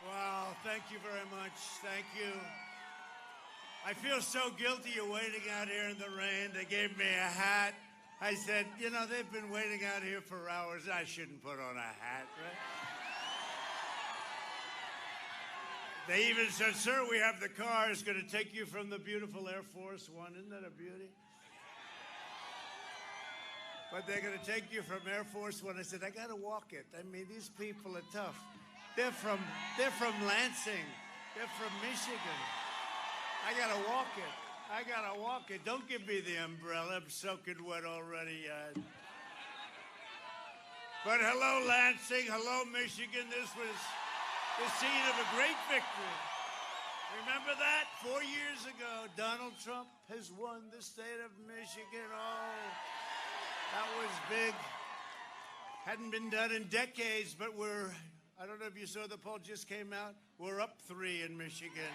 Wow, thank you very much. Thank you. I feel so guilty you're waiting out here in the rain. They gave me a hat. I said, you know, they've been waiting out here for hours. I shouldn't put on a hat, right? They even said, sir, we have the car. It's going to take you from the beautiful Air Force One. Isn't that a beauty? But they're going to take you from Air Force One. I said, I got to walk it. I mean, these people are tough. They're from Lansing. They're from Michigan. I got to walk it. I got to walk it. Don't give me the umbrella. I'm soaking wet already. But hello, Lansing. Hello, Michigan. This was the scene of a great victory. Remember that? 4 years ago, Donald Trump has won the state of Michigan. Oh, that was big. Hadn't been done in decades, but I don't know if you saw the poll just came out. We're up 3 in Michigan.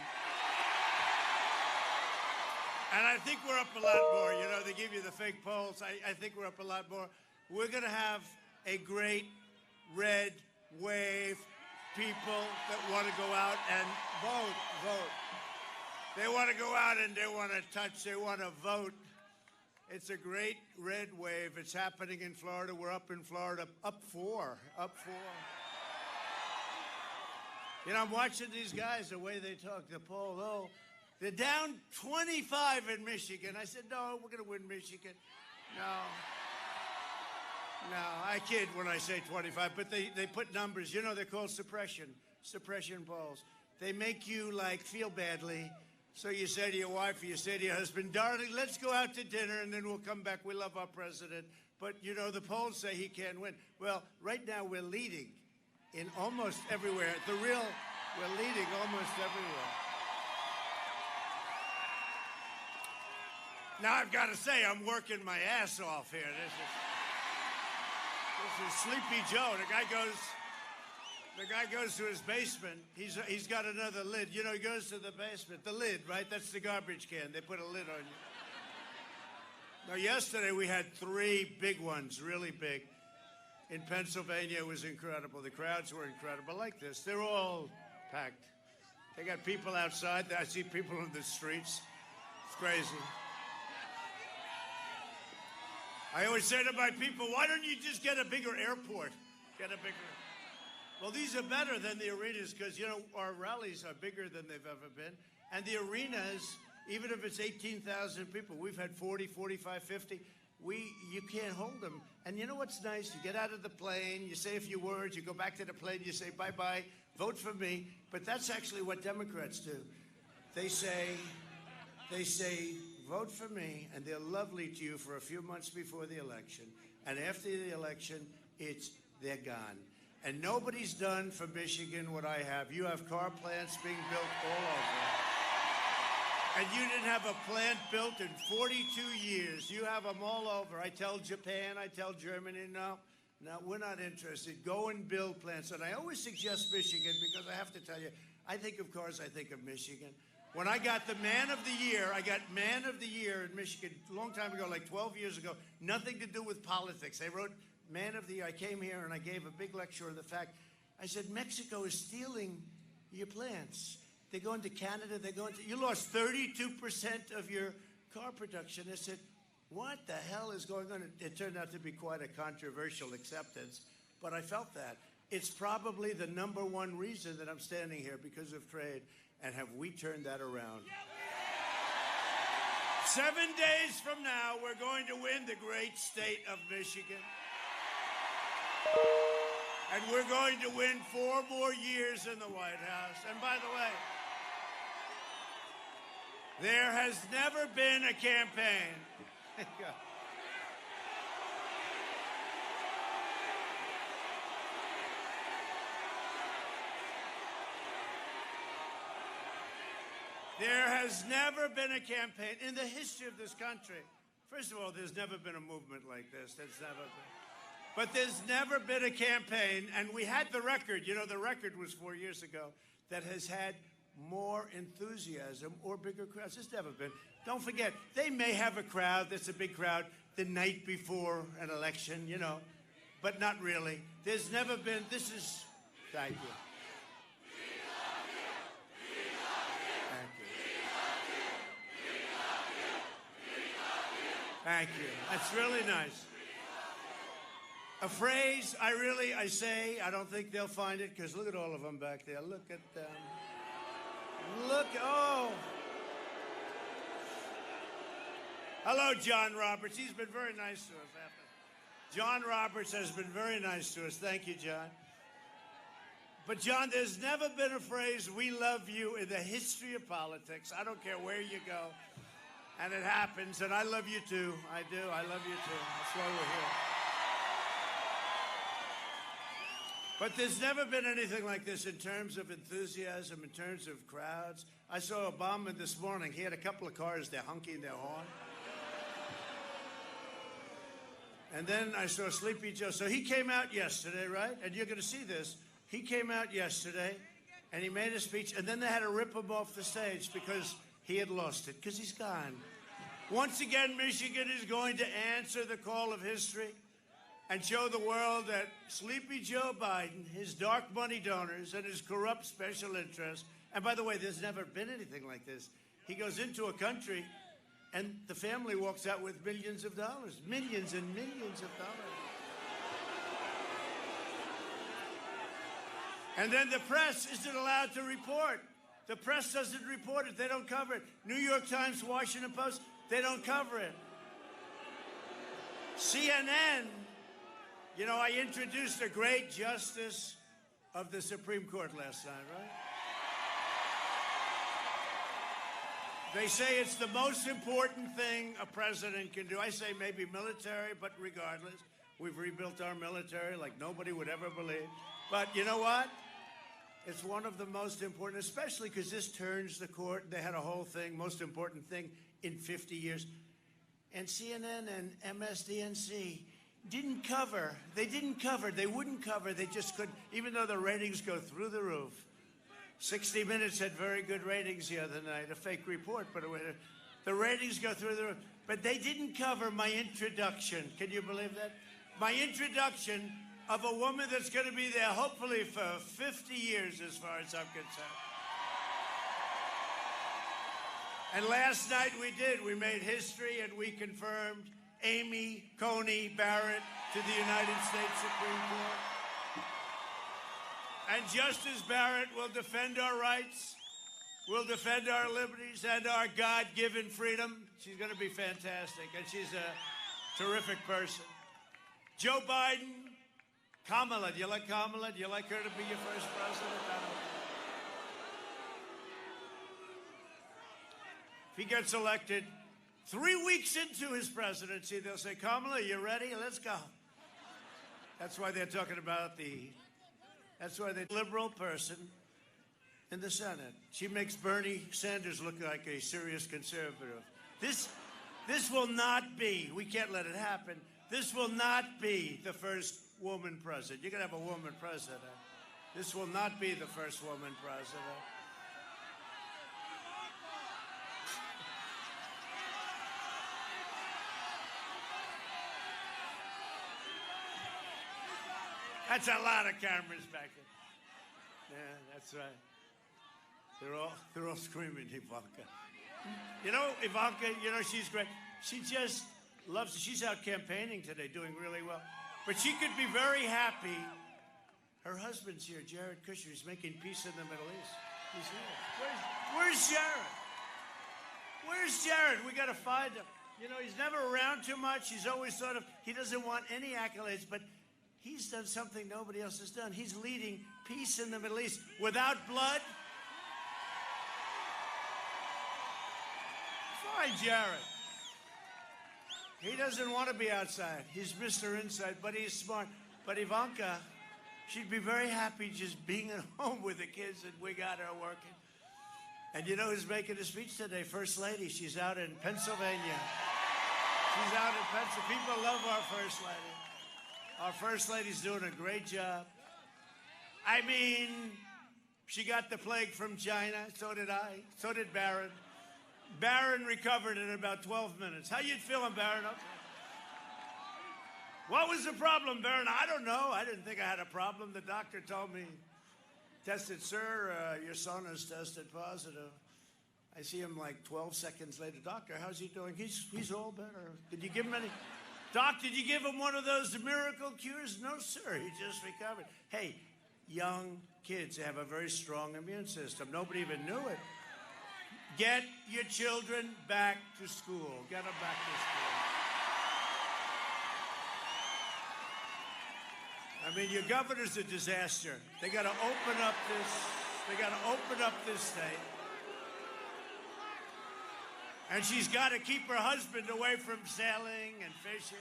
And I think we're up a lot more. You know, they give you the fake polls. I think we're up a lot more. We're going to have a great red wave. People that want to go out and vote. They want to go out and they want to touch, they want to vote. It's a great red wave. It's happening in Florida. We're up in Florida, up 4. You know, I'm watching these guys, the way they talk, the poll, oh, they're down 25 in Michigan. I said, no, we're going to win Michigan. No, I kid when I say 25, but they put numbers. You know, they're called suppression polls. They make you, like, feel badly. So you say to your wife or you say to your husband, darling, let's go out to dinner and then we'll come back. We love our president. But, you know, the polls say he can't win. Well, right now we're leading in almost everywhere. We're leading almost everywhere. Now, I've got to say, I'm working my ass off here. This is Sleepy Joe. The guy goes to his basement. He's got another lid. You know, he goes to the basement. The lid, right? That's the garbage can. They put a lid on you. Now, yesterday we had 3 big ones, really big. In Pennsylvania, it was incredible. The crowds were incredible. Like this. They're all packed. They got people outside. I see people on the streets. It's crazy. I always say to my people, why don't you just get a bigger airport? Well, these are better than the arenas because, you know, our rallies are bigger than they've ever been. And the arenas, even if it's 18,000 people, we've had 40, 45, 50. You can't hold them. And you know what's nice? You get out of the plane, you say a few words, you go back to the plane, you say bye-bye, vote for me. But that's actually what Democrats do. They say, vote for me, and they're lovely to you for a few months before the election. And after the election, they're gone. And nobody's done for Michigan what I have. You have car plants being built all over. And you didn't have a plant built in 42 years. You have them all over. I tell Japan, I tell Germany, no, we're not interested. Go and build plants. And I always suggest Michigan because I have to tell you, I think of cars, I think of Michigan. When I got the Man of the Year, I got Man of the Year in Michigan a long time ago, like 12 years ago. Nothing to do with politics. They wrote Man of the Year. I came here and I gave a big lecture on the fact. I said, Mexico is stealing your plants. They're going to Canada. You lost 32% of your car production. I said, what the hell is going on? It turned out to be quite a controversial acceptance, but I felt that. It's probably the #1 reason that I'm standing here because of trade. And have we turned that around? 7 days from now, we're going to win the great state of Michigan. And we're going to win 4 more years in the White House. And by the way, there has never been a campaign. There has never been a campaign in the history of this country. First of all, there's never been a movement like this. There's never been. But there's never been a campaign, and we had the record. You know, the record was 4 years ago that has had more enthusiasm or bigger crowds. There's never been. Don't forget, they may have a crowd that's a big crowd the night before an election, you know, but not really. There's never been. Thank you. Thank you. That's really nice. A phrase I say, I don't think they'll find it, because look at all of them back there. Look at them. Look, oh. Hello, John Roberts. He's been very nice to us. John Roberts has been very nice to us. Thank you, John. But, John, there's never been a phrase, "we love you," in the history of politics. I don't care where you go. And it happens, and I love you, too. I do. I love you, too. That's why we're here. But there's never been anything like this in terms of enthusiasm, in terms of crowds. I saw Obama this morning. He had a couple of cars there honking their horn. And then I saw Sleepy Joe. So he came out yesterday, right? And you're going to see this. He came out yesterday, and he made a speech, and then they had to rip him off the stage because he had lost it, because he's gone. Once again, Michigan is going to answer the call of history and show the world that Sleepy Joe Biden, his dark money donors, and his corrupt special interests, and by the way, there's never been anything like this. He goes into a country, and the family walks out with millions of dollars, millions and millions of dollars. And then the press isn't allowed to report. The press doesn't report it. They don't cover it. New York Times, Washington Post, they don't cover it. CNN, you know, I introduced a great justice of the Supreme Court last night, right? They say it's the most important thing a president can do. I say maybe military, but regardless, we've rebuilt our military like nobody would ever believe. But you know what? It's one of the most important, especially because this turns the court. They had a whole thing, most important thing in 50 years. And CNN and MSDNC didn't cover. They didn't cover. They wouldn't cover. They just couldn't, even though the ratings go through the roof. 60 Minutes had very good ratings the other night, a fake report, but the ratings go through the roof. But they didn't cover my introduction. Can you believe that? My introduction of a woman that's going to be there, hopefully, for 50 years, as far as I'm concerned. And last night we did. We made history, and we confirmed Amy Coney Barrett to the United States Supreme Court. And Justice Barrett will defend our rights, will defend our liberties, and our God-given freedom. She's going to be fantastic, and she's a terrific person. Joe Biden, Kamala. Do you like Kamala? Do you like her to be your first president? If he gets elected 3 weeks into his presidency, they'll say, Kamala, you ready? Let's go. That's why they're talking about that's why the liberal person in the Senate. She makes Bernie Sanders look like a serious conservative. This will not be, we can't let it happen. This will not be the first woman president. You're going to have a woman president. This will not be the first woman president. That's a lot of cameras back there. Yeah, that's right. They're all screaming, Ivanka. You know, Ivanka, you know, she's great. She just loves it. She's out campaigning today, doing really well. But she could be very happy. Her husband's here, Jared Kushner. He's making peace in the Middle East. He's here. Where's Jared? Where's Jared? We got to find him. You know, he's never around too much. He's always sort of, he doesn't want any accolades, but he's done something nobody else has done. He's leading peace in the Middle East without blood. Find Jared. He doesn't want to be outside. He's Mr. Inside, but he's smart. But Ivanka, she'd be very happy just being at home with the kids, and we got her working. And you know who's making a speech today? First Lady. She's out in Pennsylvania. She's out in Pennsylvania. People love our First Lady. Our First Lady's doing a great job. I mean, she got the plague from China. So did I. So did Barron. Barron recovered in about 12 minutes. How you feeling, Barron? Okay. What was the problem, Barron? I don't know. I didn't think I had a problem. The doctor told me, tested, sir, your son has tested positive. I see him like 12 seconds later. Doctor, how's he doing? He's all better. Did you give him any? Doc, did you give him one of those miracle cures? No, sir. He just recovered. Hey, young kids have a very strong immune system. Nobody even knew it. Get your children back to school. Get them back to school. I mean, your governor's a disaster. They got to open up this. They got to open up this state. And she's got to keep her husband away from sailing and fishing.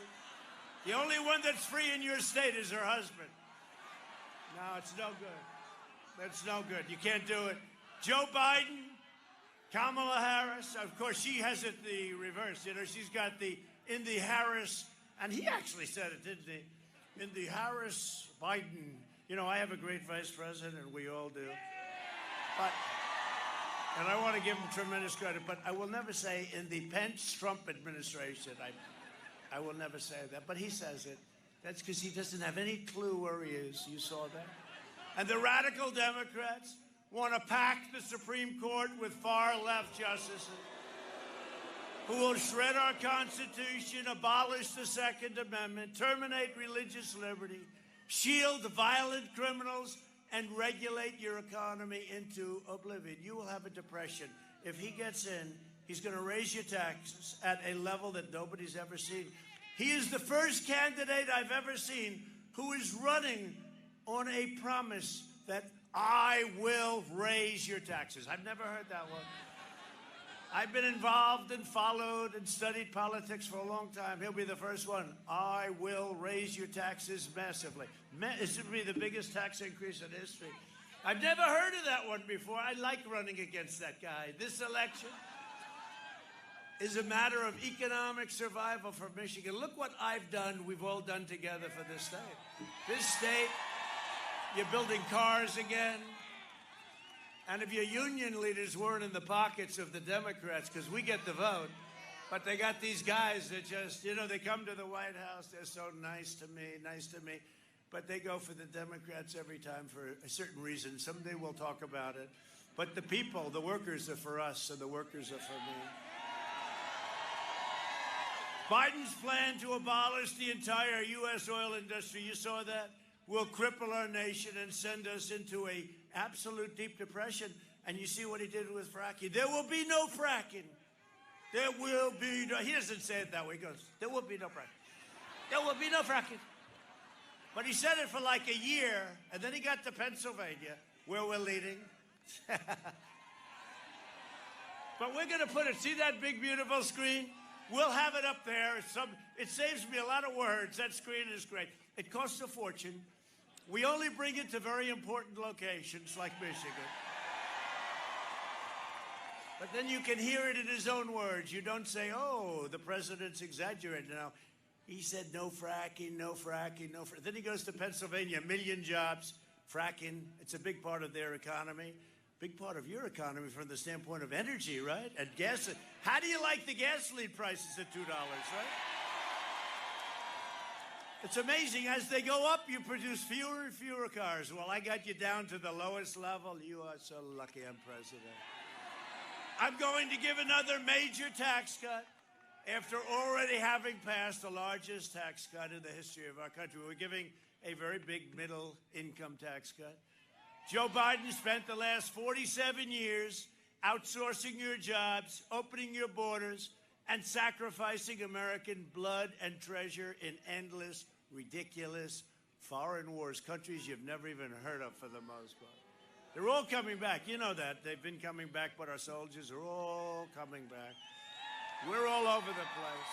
The only one that's free in your state is her husband. No, it's no good. That's no good. You can't do it. Joe Biden, Kamala Harris, of course, she has it the reverse. You know, she's got in the Harris, and he actually said it, didn't he? In the Harris-Biden. You know, I have a great vice president, and we all do. And I want to give him tremendous credit, but I will never say in the Pence-Trump administration. I will never say that, but he says it. That's because he doesn't have any clue where he is. You saw that? And the radical Democrats want to pack the Supreme Court with far-left justices who will shred our Constitution, abolish the Second Amendment, terminate religious liberty, shield violent criminals, and regulate your economy into oblivion. You will have a depression. If he gets in, he's going to raise your taxes at a level that nobody's ever seen. He is the first candidate I've ever seen who is running on a promise that I will raise your taxes. I've never heard that one. I've been involved and followed and studied politics for a long time. He'll be the first one. I will raise your taxes massively. This would be the biggest tax increase in history. I've never heard of that one before. I like running against that guy. This election is a matter of economic survival for Michigan. Look what I've done, we've all done together for this state. This state, you're building cars again. And if your union leaders weren't in the pockets of the Democrats, because we get the vote, but they got these guys that just, you know, they come to the White House, they're so nice to me, but they go for the Democrats every time for a certain reason. Someday we'll talk about it. But the people, the workers are for us, and the workers are for me. Biden's plan to abolish the entire U.S. oil industry, you saw that, will cripple our nation and send us into a absolute deep depression. And you see what he did with fracking. There will be no fracking. There will be no, he doesn't say it that way. He goes, there will be no fracking. There will be no fracking. But he said it for like a year, and then he got to Pennsylvania, where we're leading. But we're going to put it, see that big, beautiful screen? We'll have it up there. It saves me a lot of words. That screen is great. It costs a fortune. We only bring it to very important locations like Michigan. But then you can hear it in his own words. You don't say, oh, the president's exaggerating now. He said no fracking, no fracking, no fracking. Then he goes to Pennsylvania, 1 million jobs, fracking. It's a big part of their economy. Big part of your economy from the standpoint of energy, right? And gas. How do you like the gasoline prices at $2, right? It's amazing. As they go up, you produce fewer and fewer cars. Well, I got you down to the lowest level. You are so lucky I'm president. I'm going to give another major tax cut after already having passed the largest tax cut in the history of our country. We're giving a very big middle-income tax cut. Joe Biden spent the last 47 years outsourcing your jobs, opening your borders, and sacrificing American blood and treasure in endless, ridiculous foreign wars, countries you've never even heard of for the most part. They're all coming back. You know that. They've been coming back, but our soldiers are all coming back. We're all over the place.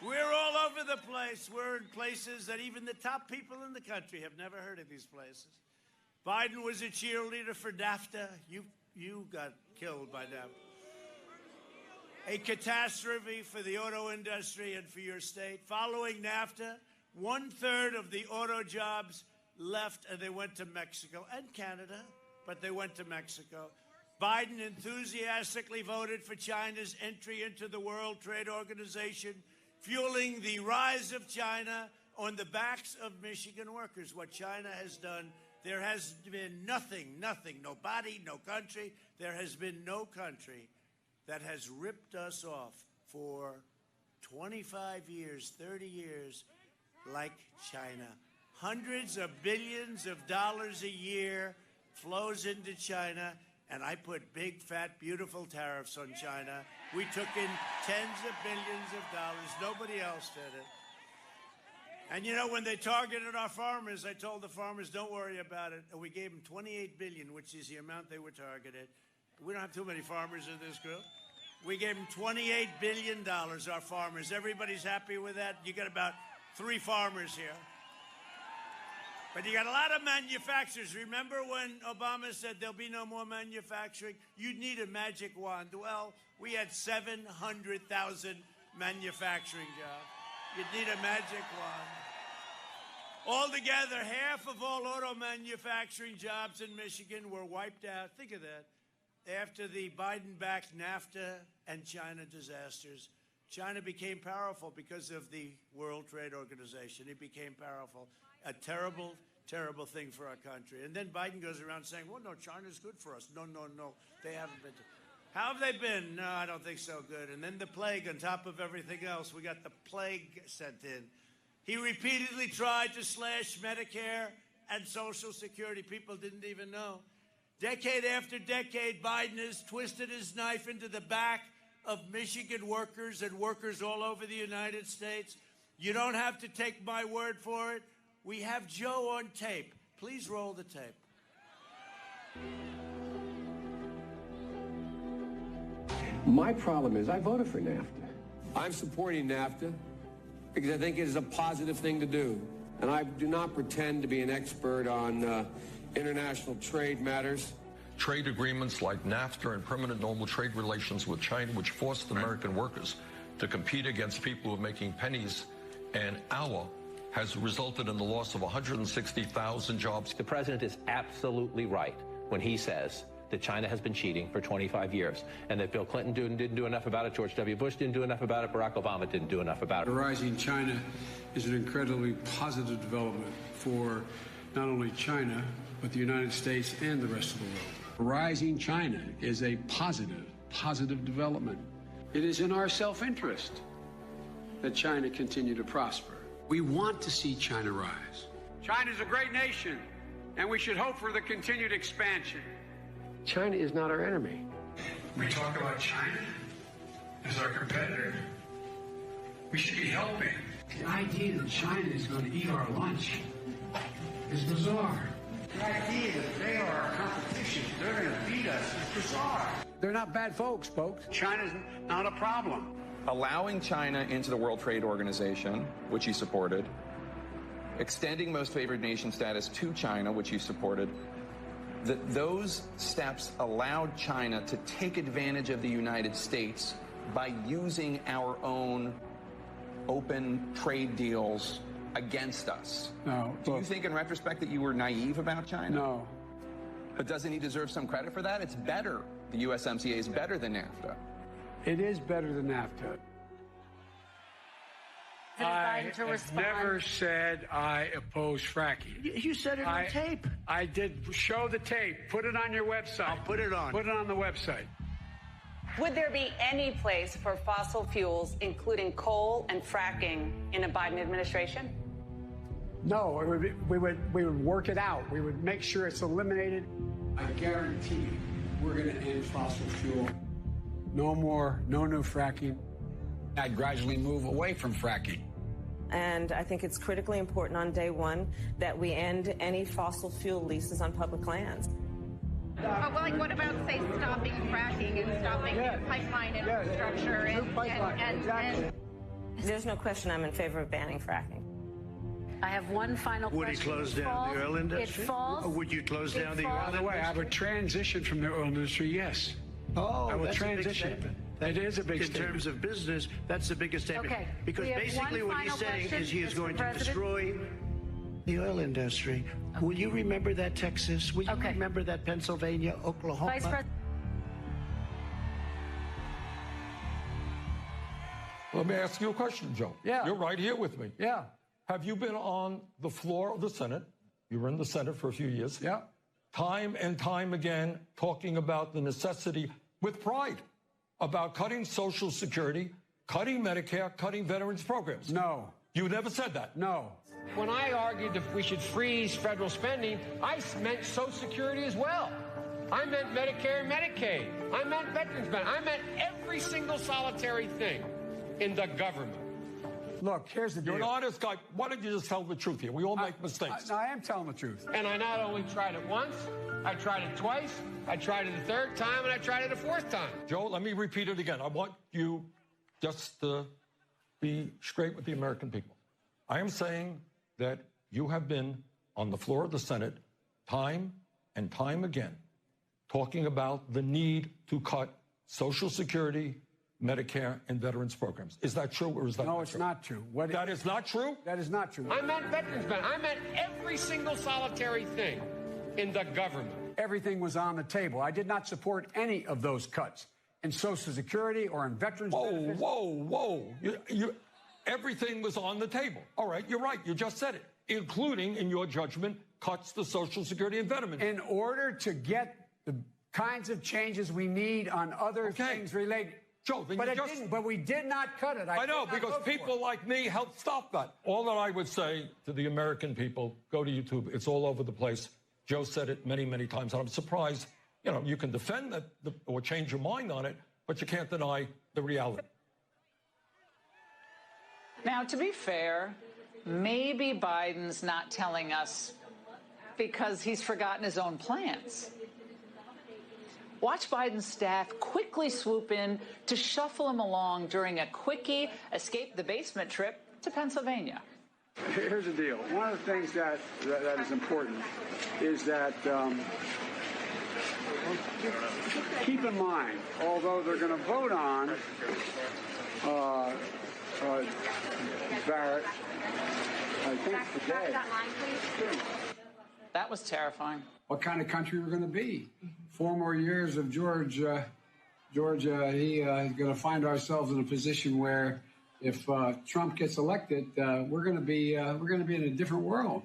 We're all over the place. We're in places that even the top people in the country have never heard of these places. Biden was a cheerleader for NAFTA. You got killed by NAFTA. A catastrophe for the auto industry and for your state. Following NAFTA, 1/3 of the auto jobs left and they went to Mexico and Canada, but they went to Mexico. Biden enthusiastically voted for China's entry into the World Trade Organization, fueling the rise of China on the backs of Michigan workers. What China has done There has been nothing, no body, no country. There has been no country that has ripped us off for 25 years, 30 years like China. Hundreds of billions of dollars a year flows into China, and I put big, fat, beautiful tariffs on China. We took in tens of billions of dollars. Nobody else did it. And you know, when they targeted our farmers, I told the farmers, don't worry about it. And we gave them $28 billion, which is the amount they were targeted. We don't have too many farmers in this group. We gave them $28 billion, our farmers. Everybody's happy with that. You got about 3 farmers here. But you got a lot of manufacturers. Remember when Obama said there'll be no more manufacturing? You'd need a magic wand. Well, we had 700,000 manufacturing jobs. You'd need a magic wand. Altogether, half of all auto manufacturing jobs in Michigan were wiped out. Think of that. After the Biden-backed NAFTA and China disasters, China became powerful because of the World Trade Organization. It became powerful. A terrible, terrible thing for our country. And then Biden goes around saying, well, no, China's good for us. No, they haven't been. How have they been? No, I don't think so good. And then the plague on top of everything else. We got the plague sent in. He repeatedly tried to slash Medicare and Social Security. People didn't even know. Decade after decade, Biden has twisted his knife into the back of Michigan workers and workers all over the United States. You don't have to take my word for it. We have Joe on tape. Please roll the tape. My problem is I voted for NAFTA. I'm supporting NAFTA because I think it is a positive thing to do. And I do not pretend to be an expert on international trade matters. Trade agreements like NAFTA and permanent normal trade relations with China, which forced American workers to compete against people who are making pennies an hour, has resulted in the loss of 160,000 jobs. The president is absolutely right when he says that China has been cheating for 25 years and that Bill Clinton didn't do enough about it, George W. Bush didn't do enough about it, Barack Obama didn't do enough about it. Rising China is an incredibly positive development for not only China, but the United States and the rest of the world. Rising China is a positive development. It is in our self-interest that China continue to prosper. We want to see China rise. China is a great nation, and we should hope for the continued expansion. China is not our enemy. We talk about China as our competitor. We should be helping. The idea that China is going to eat our lunch is bizarre. The idea that they are our competition, they're going to beat us, is bizarre. They're not bad folks. China's not a problem. Allowing China into the World Trade Organization, which he supported, extending most favored nation status to China, which he supported, those steps allowed China to take advantage of the United States by using our own open trade deals against us. No. Do you think in retrospect that you were naive about China? No. But doesn't he deserve some credit for that? It's better. The USMCA is better than NAFTA. It is better than NAFTA. I have never said I oppose fracking. You said it on tape. I did. Show the tape. Put it on your website. I'll put it on. Put it on the website. Would there be any place for fossil fuels, including coal and fracking, in a Biden administration? No, we would work it out. We would make sure it's eliminated. I guarantee you, we're going to end fossil fuel. No more, no new fracking. I'd gradually move away from fracking. And I think it's critically important on day one that we end any fossil fuel leases on public lands. Well, like, what about, say, stopping fracking and stopping new pipeline infrastructure? And there's no question I'm in favor of banning fracking. I have one final question. Would he close down the oil industry? It falls. Would you close down the oil By the way, I would transition from the oil industry, yes. Oh, I will that's transition. A big statement. It is a big in statement. terms of business, that's the biggest statement. Okay. Because basically what he's saying is he is going to destroy the oil industry. Okay. Will you remember that, Texas? Will you remember that, Pennsylvania, Oklahoma? Vice President. Let me ask you a question, Joe. Yeah. You're right here with me. Yeah. Have you been on the floor of the Senate You were in the Senate for a few years. Yeah. Time and time again, talking about the necessity, with pride, about cutting Social Security, cutting Medicare, cutting veterans programs. No. You never said that. No. When I argued that we should freeze federal spending, I meant Social Security as well. I meant Medicare and Medicaid. I meant veterans benefits. I meant every single solitary thing in the government. Look, here's the deal. You're an honest guy. Why don't you just tell the truth here? We all make mistakes. I am telling the truth. And I not only tried it once, I tried it twice, I tried it a third time, and I tried it a fourth time. Joe, let me repeat it again. I want you just to be straight with the American people. I am saying that you have been on the floor of the Senate time and time again talking about the need to cut Social Security, Medicare, and veterans programs. Is that true, or is that No, not it's true? not true. That is not true? That is not true. I meant veterans benefits. I meant every single solitary thing in the government. Everything was on the table. I did not support any of those cuts in Social Security or in veterans benefits. Whoa. Everything was on the table. All right, you're right. You just said it, including, in your judgment, cuts to Social Security and veterans. In order to get the kinds of changes we need on other things related. Joe, then But we did not cut it. I know, because people like me helped stop that. All that I would say to the American people, go to YouTube. It's all over the place. Joe said it many, many times, and I'm surprised. You know, you can defend that or change your mind on it, but you can't deny the reality. Now, to be fair, maybe Biden's not telling us because he's forgotten his own plans. Watch Biden's staff quickly swoop in to shuffle him along during a quickie escape the basement trip to Pennsylvania. Here's the deal. One of the things that is important is that keep in mind, although they're going to vote on Barrett, I think today. That was terrifying. What kind of country we're going to be? 4 more years of Georgia, he's going to find ourselves in a position where, if Trump gets elected, we're going to be in a different world.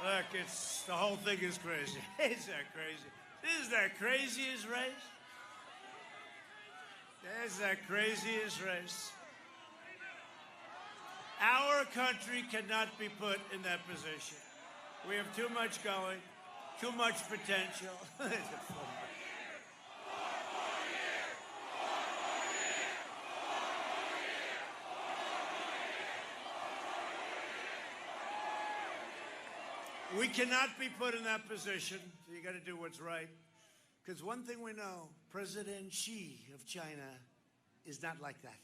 Look, the whole thing is crazy. Is that crazy? This is the craziest race. That's the craziest race. Our country cannot be put in that position. We have too much going, too much potential. We cannot be put in that position. So you got to do what's right. Because one thing we know, President Xi of China is not like that.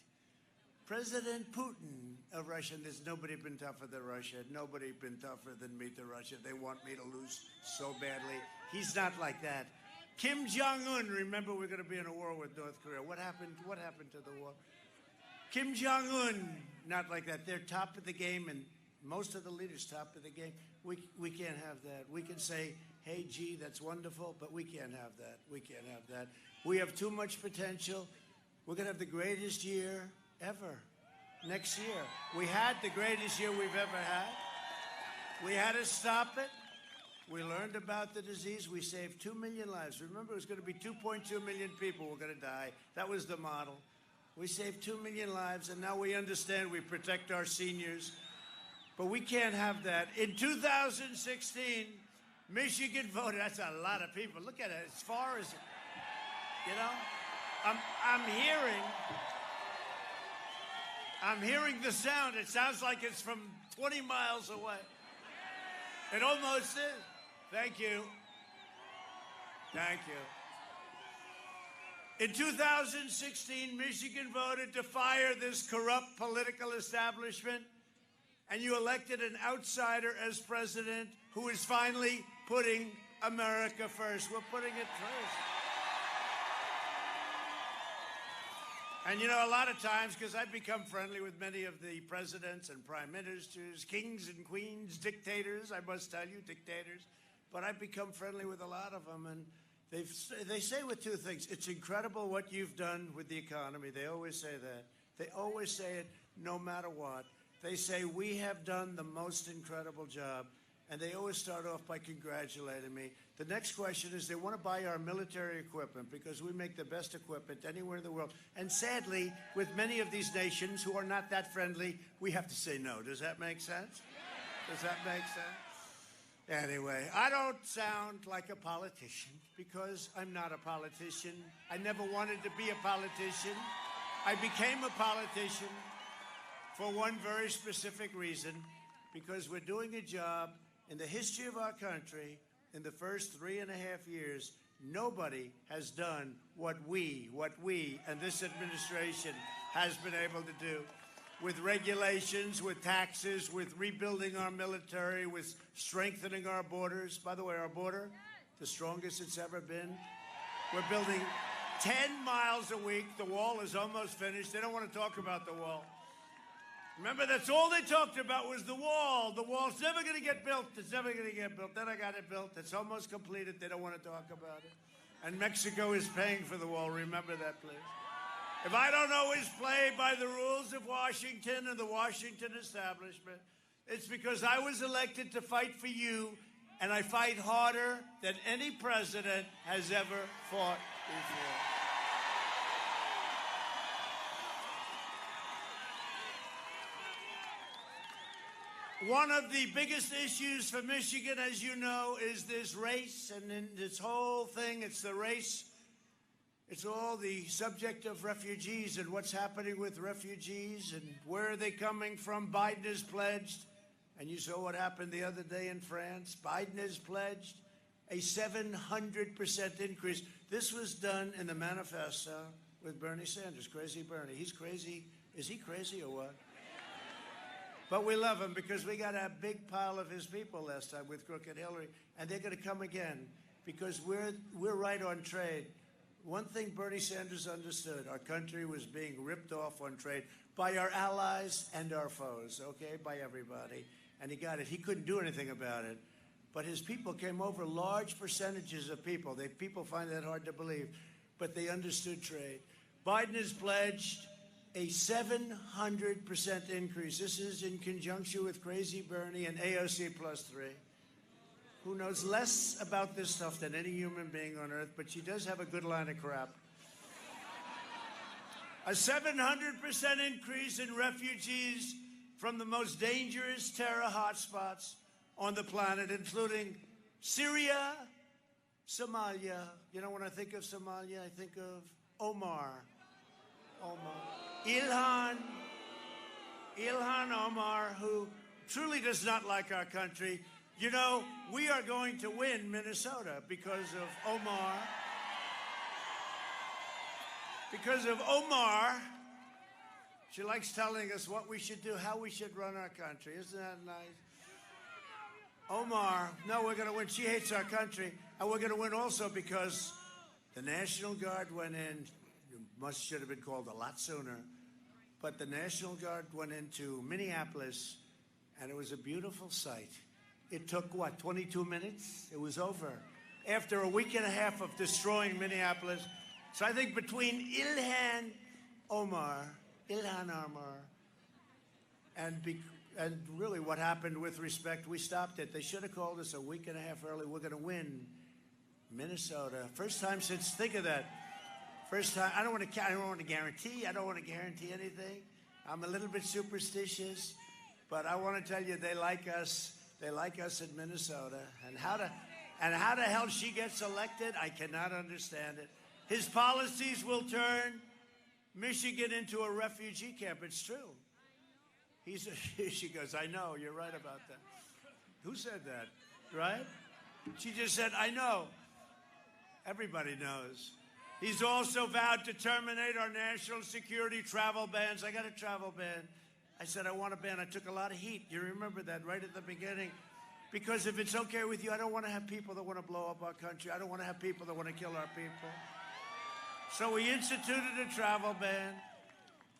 President Putin of Russia, and there's nobody been tougher than Russia. Nobody been tougher than me to Russia. They want me to lose so badly. He's not like that. Kim Jong-un, remember we're going to be in a war with North Korea. What happened to the war? Kim Jong-un, not like that. They're top of the game, and most of the leaders top of the game. We can't have that. We can say, hey, gee, that's wonderful, but we can't have that. We can't have that. We have too much potential. We're going to have the greatest year ever next year. We had the greatest year we've ever had. We had to stop it. We learned about the disease. We saved 2 million lives. Remember, it was going to be 2.2 million people were going to die. That was the model. We saved 2 million lives, and now we understand we protect our seniors. But we can't have that. In 2016, Michigan voted. That's a lot of people. Look at it. As far as, you know, I'm hearing the sound. It sounds like it's from 20 miles away. It almost is. Thank you. Thank you. In 2016, Michigan voted to fire this corrupt political establishment, and you elected an outsider as president who is finally putting America first. We're putting it first. And, you know, a lot of times, because I've become friendly with many of the presidents and prime ministers, kings and queens, dictators, I must tell you, dictators, but I've become friendly with a lot of them, and They say with two things. It's incredible what you've done with the economy. They always say that. They always say it no matter what. They say we have done the most incredible job. And they always start off by congratulating me. The next question is they want to buy our military equipment because we make the best equipment anywhere in the world. And sadly, with many of these nations who are not that friendly, we have to say no. Does that make sense? Does that make sense? Anyway, I don't sound like a politician because I'm not a politician. I never wanted to be a politician. I became a politician for one very specific reason, because we're doing a job. In the history of our country, in the first 3.5 years, nobody has done what we and this administration has been able to do, with regulations, with taxes, with rebuilding our military, with strengthening our borders. By the way, our border, the strongest it's ever been. We're building 10 miles a week. The wall is almost finished. They don't want to talk about the wall. Remember, that's all they talked about was the wall. The wall's never going to get built. It's never going to get built. Then I got it built. It's almost completed. They don't want to talk about it. And Mexico is paying for the wall. Remember that, please. If I don't always play by the rules of Washington and the Washington establishment, it's because I was elected to fight for you, and I fight harder than any president has ever fought before. One of the biggest issues for Michigan, as you know, is this race. And in this whole thing, it's the race. It's all the subject of refugees and what's happening with refugees and where are they coming from. Biden has pledged, and you saw what happened the other day in France. Biden has pledged a 700% increase. This was done in the manifesto with Bernie Sanders. Crazy Bernie. He's crazy. Is he crazy or what? But we love him because we got a big pile of his people last time with Crooked Hillary, and they're going to come again because we're right on trade. One thing Bernie Sanders understood, our country was being ripped off on trade by our allies and our foes, okay, by everybody, and he got it. He couldn't do anything about it, but his people came over, large percentages of people. People find that hard to believe, but they understood trade. Biden has pledged a 700% increase. This is in conjunction with Crazy Bernie and AOC plus 3, who knows less about this stuff than any human being on earth, but she does have a good line of crap. A 700% increase in refugees from the most dangerous terror hotspots on the planet, including Syria, Somalia. You know, when I think of Somalia, I think of Omar. Ilhan Omar, who truly does not like our country. You know, we are going to win Minnesota because of Omar. Because of Omar. She likes telling us what we should do, how we should run our country. Isn't that nice? Omar, no, we're going to win. She hates our country. And we're going to win also because the National Guard went in. Should have been called a lot sooner. But the National Guard went into Minneapolis, and it was a beautiful sight. It took, 22 minutes? It was over. After a week and a half of destroying Minneapolis. So I think between Ilhan Omar, and really what happened with respect, we stopped it. They should have called us a week and a half early. We're going to win Minnesota. First time since, think of that. First time, I don't want to guarantee anything. I'm a little bit superstitious, but I want to tell you they like us. They like us in Minnesota. And how the hell she gets elected, I cannot understand it. His policies will turn Michigan into a refugee camp. It's true. She goes, I know, you're right about that. Who said that, right? She just said, I know. Everybody knows. He's also vowed to terminate our national security travel bans. I got a travel ban. I said, I want a ban. I took a lot of heat. You remember that right at the beginning? Because if it's okay with you, I don't want to have people that want to blow up our country. I don't want to have people that want to kill our people. So we instituted a travel ban,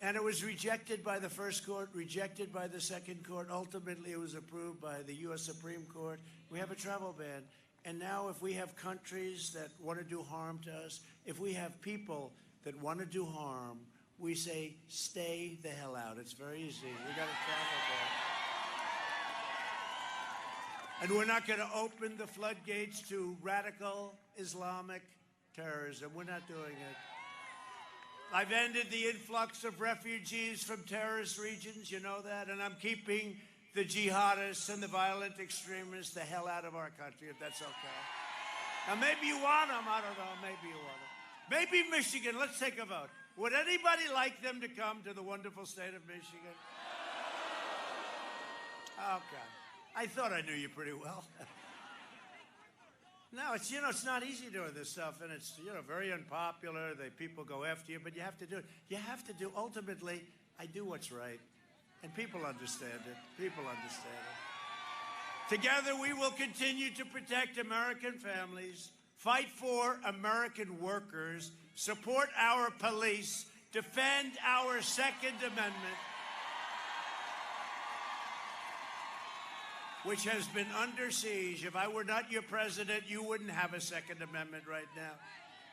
and it was rejected by the first court, rejected by the second court. Ultimately, it was approved by the U.S. Supreme Court. We have a travel ban. And now if we have countries that want to do harm to us, if we have people that want to do harm, we say, stay the hell out. It's very easy. We got to travel there. And we're not going to open the floodgates to radical Islamic terrorism. We're not doing it. I've ended the influx of refugees from terrorist regions, you know that, and I'm keeping the jihadists and the violent extremists the hell out of our country, if that's okay. Now, maybe you want them. I don't know. Maybe you want them. Maybe Michigan. Let's take a vote. Would anybody like them to come to the wonderful state of Michigan? Okay. I thought I knew you pretty well. No, it's, it's not easy doing this stuff, and it's, very unpopular. People go after you, but you have to do it. You have to do, ultimately, I do what's right. And people understand it. People understand it. Together, we will continue to protect American families, fight for American workers, support our police, defend our Second Amendment, which has been under siege. If I were not your president, you wouldn't have a Second Amendment right now.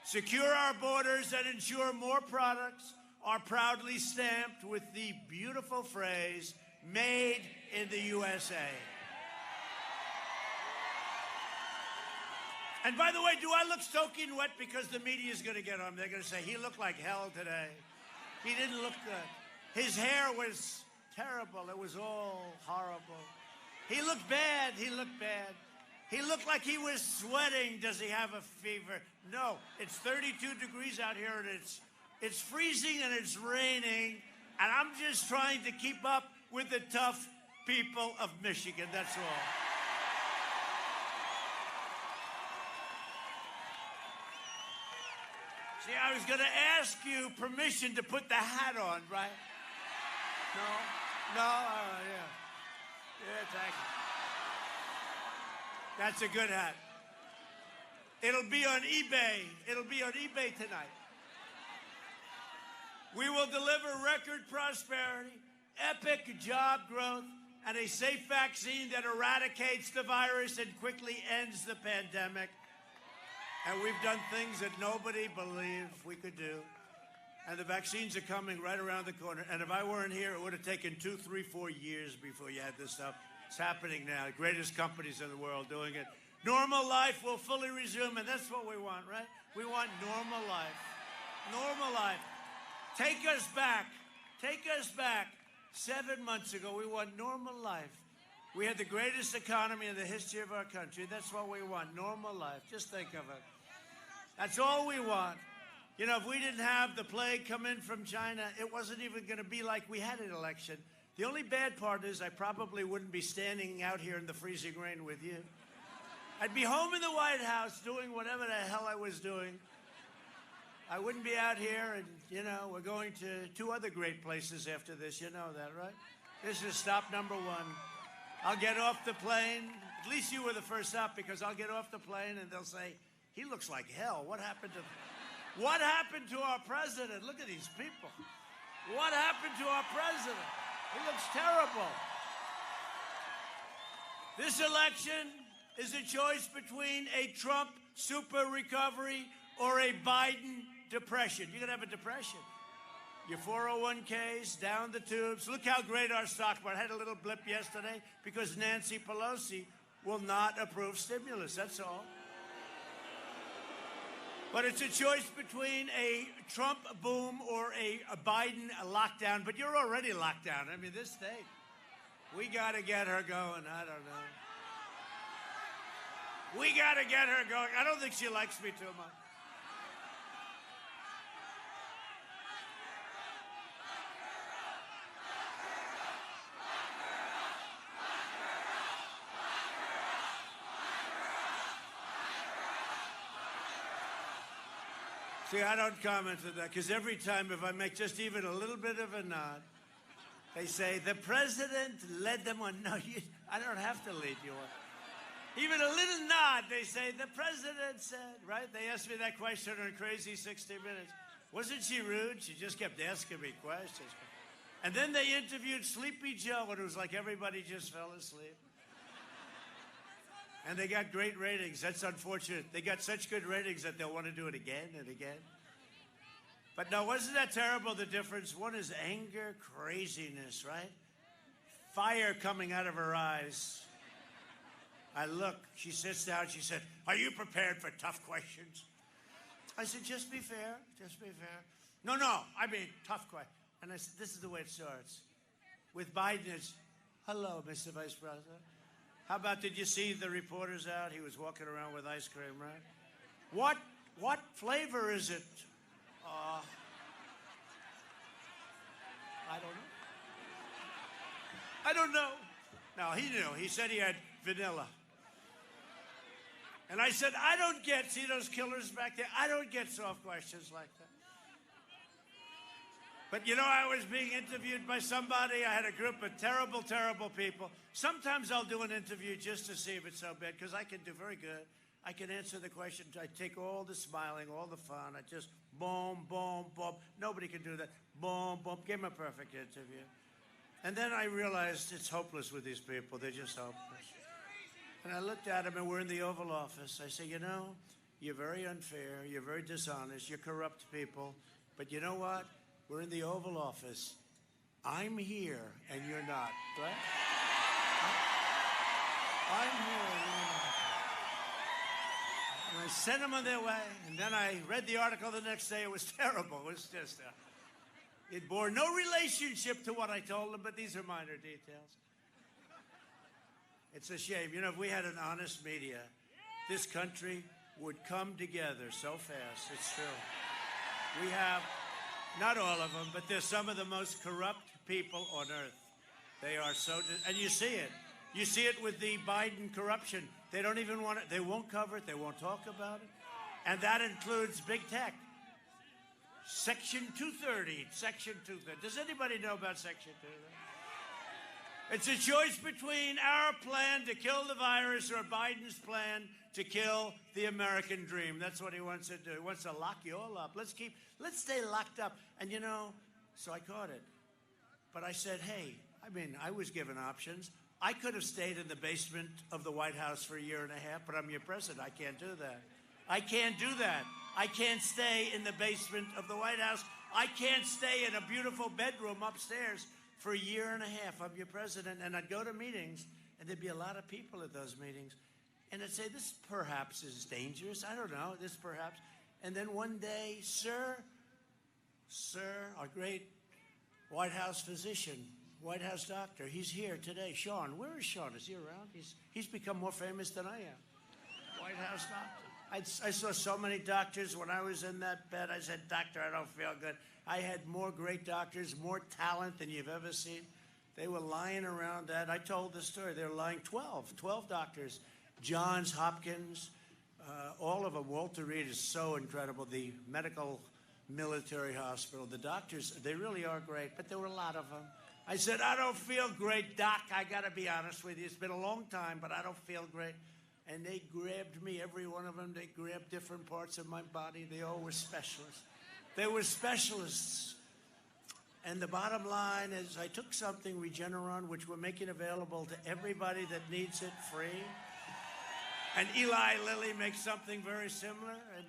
Secure our borders and ensure more products are proudly stamped with the beautiful phrase, made in the USA. And by the way, do I look soaking wet? Because the media is going to get on. They're going to say, he looked like hell today. He didn't look good. His hair was terrible. It was all horrible. He looked bad. He looked bad. He looked like he was sweating. Does he have a fever? No. It's 32 degrees out here, and it's freezing, and it's raining. And I'm just trying to keep up with the tough people of Michigan. That's all. See, I was going to ask you permission to put the hat on, right? No? No? Yeah. Yeah, thank you. That's a good hat. It'll be on eBay. It'll be on eBay tonight. We will deliver record prosperity, epic job growth, and a safe vaccine that eradicates the virus and quickly ends the pandemic. And we've done things that nobody believed we could do. And the vaccines are coming right around the corner. And if I weren't here, it would have taken 2, 3, 4 years before you had this stuff. It's happening now. The greatest companies in the world doing it. Normal life will fully resume, and that's what we want, right? We want normal life. Normal life. Take us back. Take us back. 7 months ago, we want normal life. We had the greatest economy in the history of our country. That's what we want, normal life. Just think of it. That's all we want. If we didn't have the plague come in from China, it wasn't even going to be like we had an election. The only bad part is I probably wouldn't be standing out here in the freezing rain with you. I'd be home in the White House doing whatever the hell I was doing. I wouldn't be out here, and, we're going to 2 other great places after this. You know that, right? This is stop number 1. I'll get off the plane. At least you were the first stop, because I'll get off the plane and they'll say, he looks like hell. What happened to our president? Look at these people. What happened to our president? He looks terrible. This election is a choice between a Trump super recovery or a Biden depression. You're going to have a depression. Your 401ks, down the tubes. Look how great our stock market. I had a little blip yesterday because Nancy Pelosi will not approve stimulus. That's all. But it's a choice between a Trump boom or a Biden lockdown. But you're already locked down. I mean, this state. We got to get her going. I don't know. We got to get her going. I don't think she likes me too much. See, I don't comment on that, because every time if I make just even a little bit of a nod, they say, the president led them on. No, I don't have to lead you on. Even a little nod, they say, the president said, right? They asked me that question on Crazy 60 Minutes. Wasn't she rude? She just kept asking me questions. And then they interviewed Sleepy Joe, and it was like everybody just fell asleep. And they got great ratings. That's unfortunate. They got such good ratings that they'll want to do it again and again. But no, wasn't that terrible, the difference? One is anger, craziness, right? Fire coming out of her eyes. I look, she sits down, she said, "Are you prepared for tough questions?" I said, "Just be fair, just be fair." No, I mean, tough question. And I said, this is the way it starts. With Biden, it's, "Hello, Mr. Vice President. How about, did you see the reporters out? He was walking around with ice cream, right? What flavor is it? I don't know. No, he knew. He said he had vanilla. And I said, I don't get, see those killers back there? I don't get soft questions like that. But you know, I was being interviewed by somebody. I had a group of terrible, terrible people. Sometimes I'll do an interview just to see if it's so bad, because I can do very good. I can answer the questions. I take all the smiling, all the fun. I just boom, boom, boom. Nobody can do that. Boom, boom. Give them a perfect interview. And then I realized it's hopeless with these people. They're just hopeless. And I looked at them, and we're in the Oval Office. I say, you know, you're very unfair. You're very dishonest. You're corrupt people. But you know what? We're in the Oval Office. I'm here, and you're not, right? I'm here, and you're not. And I sent them on their way, and then I read the article the next day. It was terrible. It was just, it bore no relationship to what I told them, but these are minor details. It's a shame. You know, if we had an honest media, this country would come together so fast. It's true. We have... not all of them, but they're some of the most corrupt people on earth. They are so, and you see it. You see it with the Biden corruption. They don't even want it. They won't cover it. They won't talk about it. And that includes big tech. Section 230. Section 230. Does anybody know about Section 230? It's a choice between our plan to kill the virus or Biden's plan to kill the American dream. That's what he wants to do. He wants to lock you all up. Let's stay locked up. And you know, so I caught it. But I said, hey, I mean, I was given options. I could have stayed in the basement of the White House for a year and a half, but I'm your president. I can't do that. I can't do that. I can't stay in the basement of the White House. I can't stay in a beautiful bedroom upstairs for a year and a half. I'm your president. And I'd go to meetings, and there'd be a lot of people at those meetings. And I'd say, this perhaps is dangerous. I don't know, this perhaps. And then one day, sir, our great White House physician, White House doctor, he's here today. Sean, where is Sean? Is he around? He's become more famous than I am. White House doctor. I saw so many doctors when I was in that bed. I said, doctor, I don't feel good. I had more great doctors, more talent than you've ever seen. They were lying around that. I told the story. They were lying 12 doctors. Johns Hopkins, all of them. Walter Reed is so incredible. The medical military hospital, the doctors, they really are great, but there were a lot of them. I said, I don't feel great, doc. I got to be honest with you. It's been a long time, but I don't feel great. And they grabbed me, every one of them. They grabbed different parts of my body. They all were specialists. They were specialists. And the bottom line is I took something, Regeneron, which we're making available to everybody that needs it free. And Eli Lilly makes something very similar. And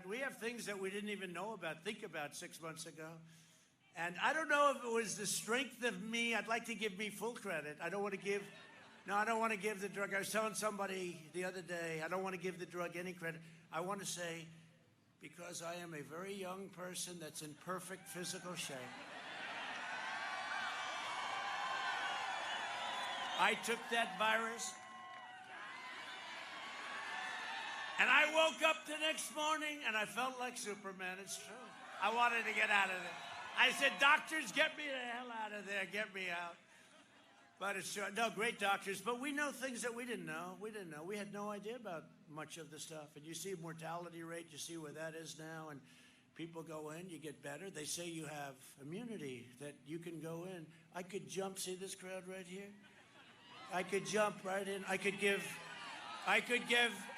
we have things that we didn't even know about, think about 6 months ago. And I don't know if it was the strength of me. I'd like to give me full credit. I don't want to give the drug. I was telling somebody the other day, I don't want to give the drug any credit. I want to say, because I am a very young person that's in perfect physical shape. I took that virus, and I woke up the next morning, and I felt like Superman. It's true. I wanted to get out of there. I said, doctors, get me the hell out of there. Get me out. But it's true. No, great doctors. But we know things that we didn't know. We had no idea about much of the stuff. And you see mortality rate. You see where that is now. And people go in. You get better. They say you have immunity, that you can go in. I could jump. See this crowd right here? I could jump right in. I could give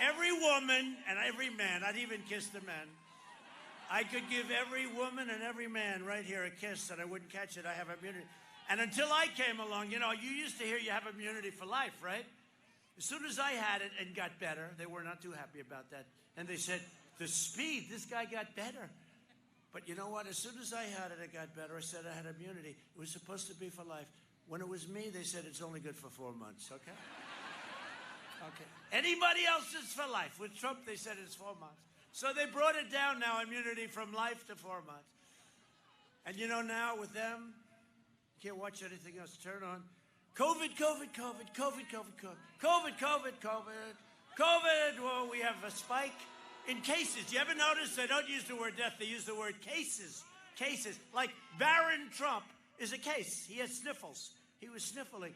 every woman and every man, I'd even kiss the men. I could give every woman and every man right here a kiss, and I wouldn't catch it. I have immunity. And until I came along, you know, you used to hear you have immunity for life, right? As soon as I had it and got better, they were not too happy about that. And they said, the speed, this guy got better. But you know what? As soon as I had it, it got better. I said I had immunity. It was supposed to be for life. When it was me, they said it's only good for 4 months, okay? Okay. Anybody else is for life. With Trump, they said it's 4 months. So they brought it down now, immunity from life to 4 months. And you know now with them, you can't watch anything else. Turn on COVID, COVID, COVID, COVID, COVID, COVID, COVID, COVID, COVID, COVID. Well, we have a spike in cases. You ever notice they don't use the word death, they use the word cases. Cases. Like Barron Trump is a case. He has sniffles. He was sniffling.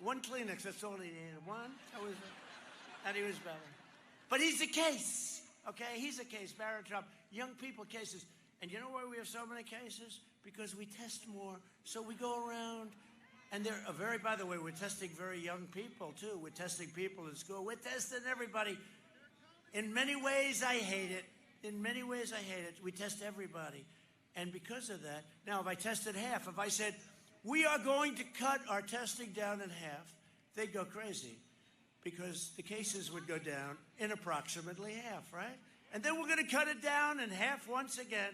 1 Kleenex, that's all he needed. One, and he was better. But he's a case, okay? He's a case, Barron Trump. Young people cases. And you know why we have so many cases? Because we test more. So we go around, and they're by the way, we're testing very young people, too. We're testing people in school. We're testing everybody. In many ways, I hate it. In many ways, I hate it. We test everybody. And because of that, now, if I tested half, if I said, we are going to cut our testing down in half, they'd go crazy because the cases would go down in approximately half, right? And then we're going to cut it down in half once again.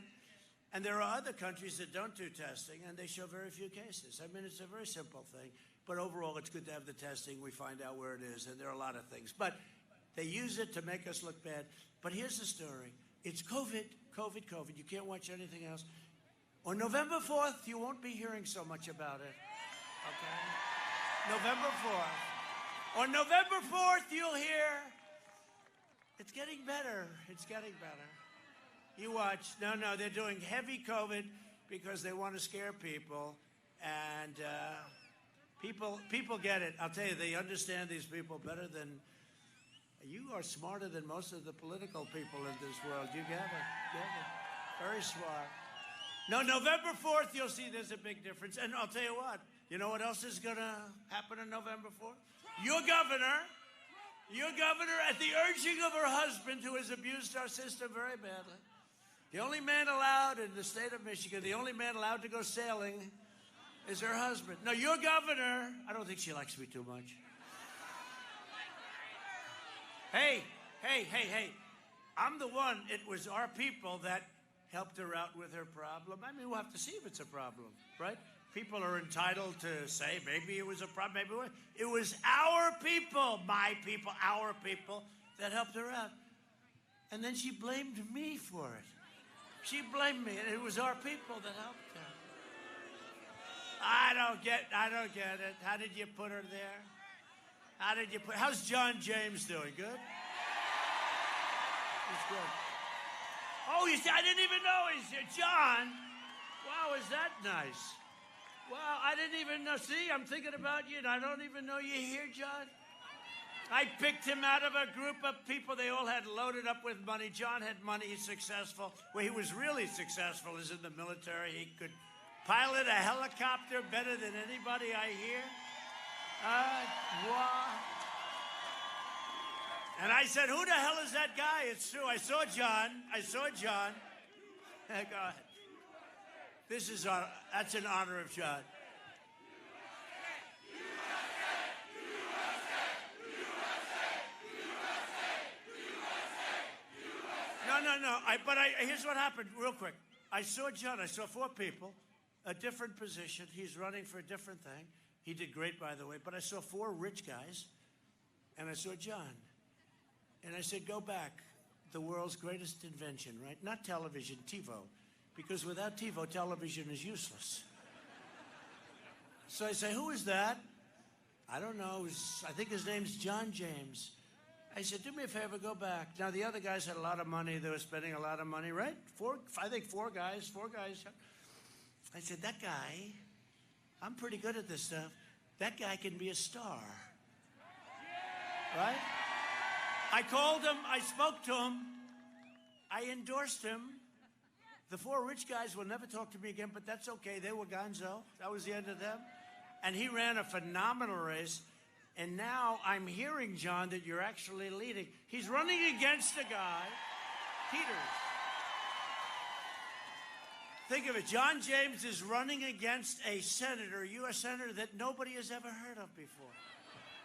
And there are other countries that don't do testing, and they show very few cases. I mean, it's a very simple thing. But overall, it's good to have the testing. We find out where it is, and there are a lot of things. But they use it to make us look bad. But here's the story. It's COVID, COVID, COVID. You can't watch anything else. On November 4th, you won't be hearing so much about it, okay? November 4th. On November 4th, you'll hear, it's getting better. It's getting better. You watch. No, they're doing heavy COVID because they want to scare people. And people get it. I'll tell you, they understand these people better than, you are smarter than most of the political people in this world. You get it. Very smart. No, November 4th, you'll see there's a big difference. And I'll tell you what, you know what else is going to happen on November 4th? Your governor, at the urging of her husband, who has abused our system very badly, the only man allowed in the state of Michigan, the only man allowed to go sailing is her husband. No, your governor, I don't think she likes me too much. Hey, I'm the one, it was our people that helped her out with her problem. I mean, we'll have to see if it's a problem, right? People are entitled to say maybe it was a problem, maybe it wasn't. It was our people, my people, our people that helped her out. And then she blamed me for it. She blamed me, and it was our people that helped her. I don't get it. How did you put her there? How's John James doing? Good? He's good. Oh, you see, I didn't even know he's here. John, wow, is that nice? Wow, I didn't even know. See, I'm thinking about you, and I don't even know you're here, John. I picked him out of a group of people. They all had loaded up with money. John had money. He's successful. Where he was really successful is in the military. He could pilot a helicopter better than anybody I hear. Wow. And I said, who the hell is that guy? It's true. I saw John. Go ahead. That's in honor of John. No. Here's what happened, real quick. I saw John. I saw 4 people, a different position. He's running for a different thing. He did great, by the way. But I saw 4 rich guys, and I saw John. And I said, go back. The world's greatest invention, right? Not television, TiVo. Because without TiVo, television is useless. So I say, who is that? I don't know. I think his name's John James. I said, do me a favor, go back. Now, the other guys had a lot of money. They were spending a lot of money, right? 4 guys. I said, that guy, I'm pretty good at this stuff. That guy can be a star. Right? I called him. I spoke to him. I endorsed him. The 4 rich guys will never talk to me again, but that's okay. They were gonzo. That was the end of them. And he ran a phenomenal race. And now I'm hearing, John, that you're actually leading. He's running against a guy, Peters. Think of it. John James is running against a senator, a U.S. senator that nobody has ever heard of before.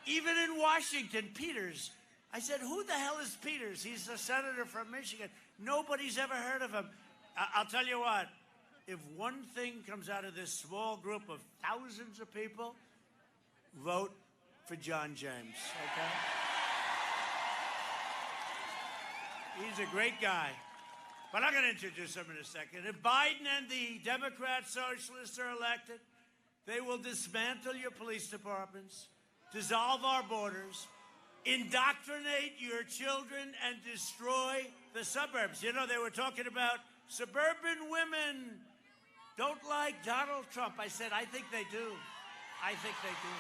Even in Washington, Peters. I said, who the hell is Peters? He's a senator from Michigan. Nobody's ever heard of him. I'll tell you what, if one thing comes out of this small group of thousands of people, vote for John James, okay? He's a great guy. But I'm going to introduce him in a second. If Biden and the Democrat socialists are elected, they will dismantle your police departments, dissolve our borders, indoctrinate your children, and destroy the suburbs. You know, they were talking about suburban women don't like Donald Trump. I said, I think they do. I think they do.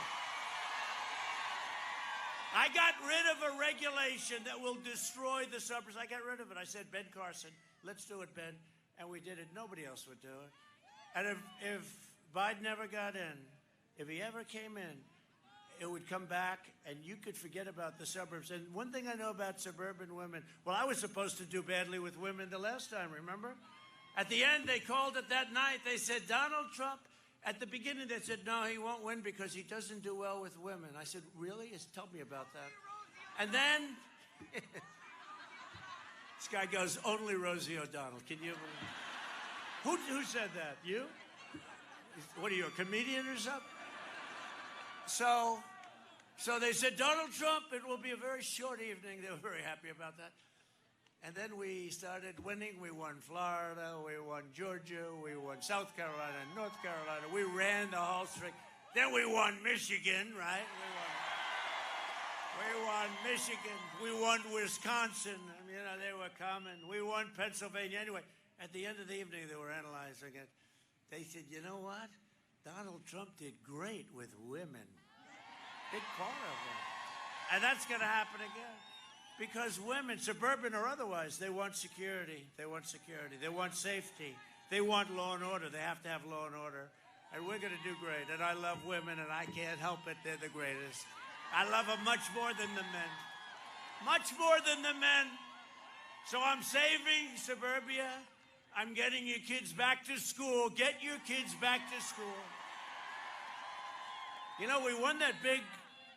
I got rid of a regulation that will destroy the suburbs. I got rid of it. I said, Ben Carson, let's do it, Ben. And we did it. Nobody else would do it. And if Biden ever got in, if he ever came in, it would come back, and you could forget about the suburbs. And one thing I know about suburban women, well, I was supposed to do badly with women the last time, remember? At the end, they called it that night. They said, Donald Trump. At the beginning, they said, no, he won't win because he doesn't do well with women. I said, really? Tell me about that. And then this guy goes, only Rosie O'Donnell. Can you believe? Who said that? You? What are you, a comedian or something? So they said, Donald Trump, it will be a very short evening. They were very happy about that. And then we started winning. We won Florida, we won Georgia, we won South Carolina, North Carolina. We ran the whole string. Then we won Michigan, right? We won Michigan. We won Wisconsin. You know, they were coming. We won Pennsylvania. Anyway, at the end of the evening, they were analyzing it. They said, you know what? Donald Trump did great with women. Big part of it. And that's going to happen again. Because women, suburban or otherwise, they want security. They want security. They want safety. They want law and order. They have to have law and order. And we're going to do great. And I love women, and I can't help it. They're the greatest. I love them much more than the men. Much more than the men. So I'm saving suburbia. I'm getting your kids back to school. Get your kids back to school. You know, we won that big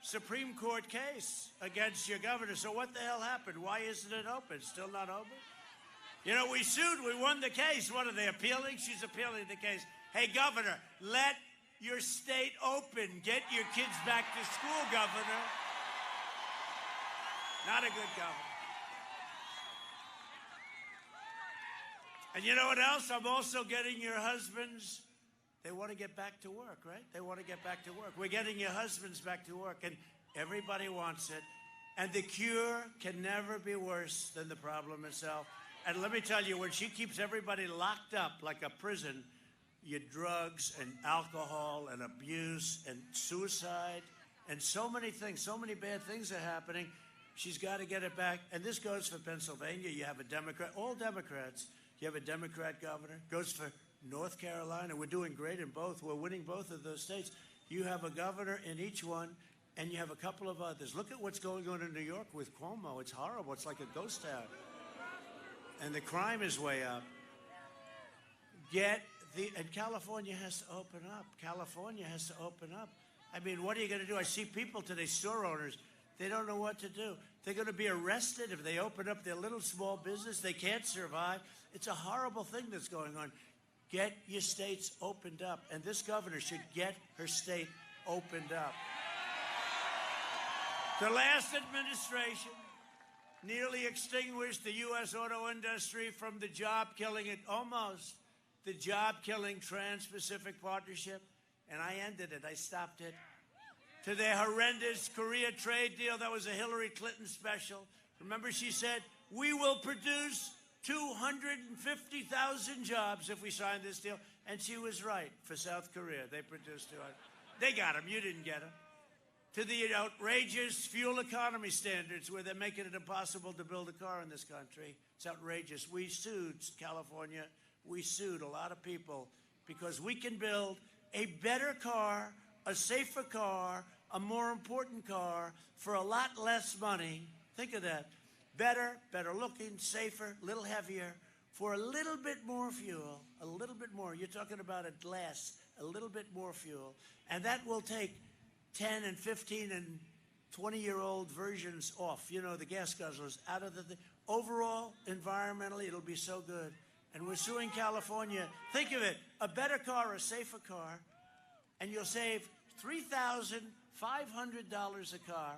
Supreme Court case against your governor. So what the hell happened? Why isn't it open? Still not open? You know, we sued. We won the case. What are they appealing? She's appealing the case. Hey, governor, let your state open. Get your kids back to school, governor. Not a good governor. And you know what else? I'm also getting your husbands. They want to get back to work, right? They want to get back to work. We're getting your husbands back to work, and everybody wants it. And the cure can never be worse than the problem itself. And let me tell you, when she keeps everybody locked up like a prison, your drugs and alcohol and abuse and suicide and so many things, so many bad things are happening. She's got to get it back. And this goes for Pennsylvania. You have a Democrat, all Democrats. You have a Democrat governor. Goes for North Carolina. We're doing great in both. We're winning both of those states. You have a governor in each one, and you have a couple of others. Look at what's going on in New York with Cuomo. It's horrible. It's like a ghost town. And the crime is way up. And California has to open up. California has to open up. I mean, what are you going to do? I see people today, store owners, they don't know what to do. They're going to be arrested if they open up their little small business. They can't survive. It's a horrible thing that's going on. Get your states opened up. And this governor should get her state opened up. The last administration nearly extinguished the U.S. auto industry from the job-killing, the job-killing Trans-Pacific Partnership. And I ended it. I stopped it. To their horrendous Korea trade deal that was a Hillary Clinton special. Remember, she said, we will produce 250,000 jobs if we sign this deal. And she was right. For South Korea, they produced 200. They got them. You didn't get them. To the outrageous fuel economy standards where they're making it impossible to build a car in this country. It's outrageous. We sued California. We sued a lot of people because we can build a better car, a safer car, a more important car for a lot less money. Think of that. Better looking, safer, a little heavier, for a little bit more fuel, a little bit more. You're talking about a little bit more fuel. And that will take 10 and 15 and 20-year-old versions off, you know, the gas guzzlers out of the thing. Overall, environmentally, it'll be so good. And we're suing California. Think of it, a better car, a safer car, and you'll save $3,500 a car.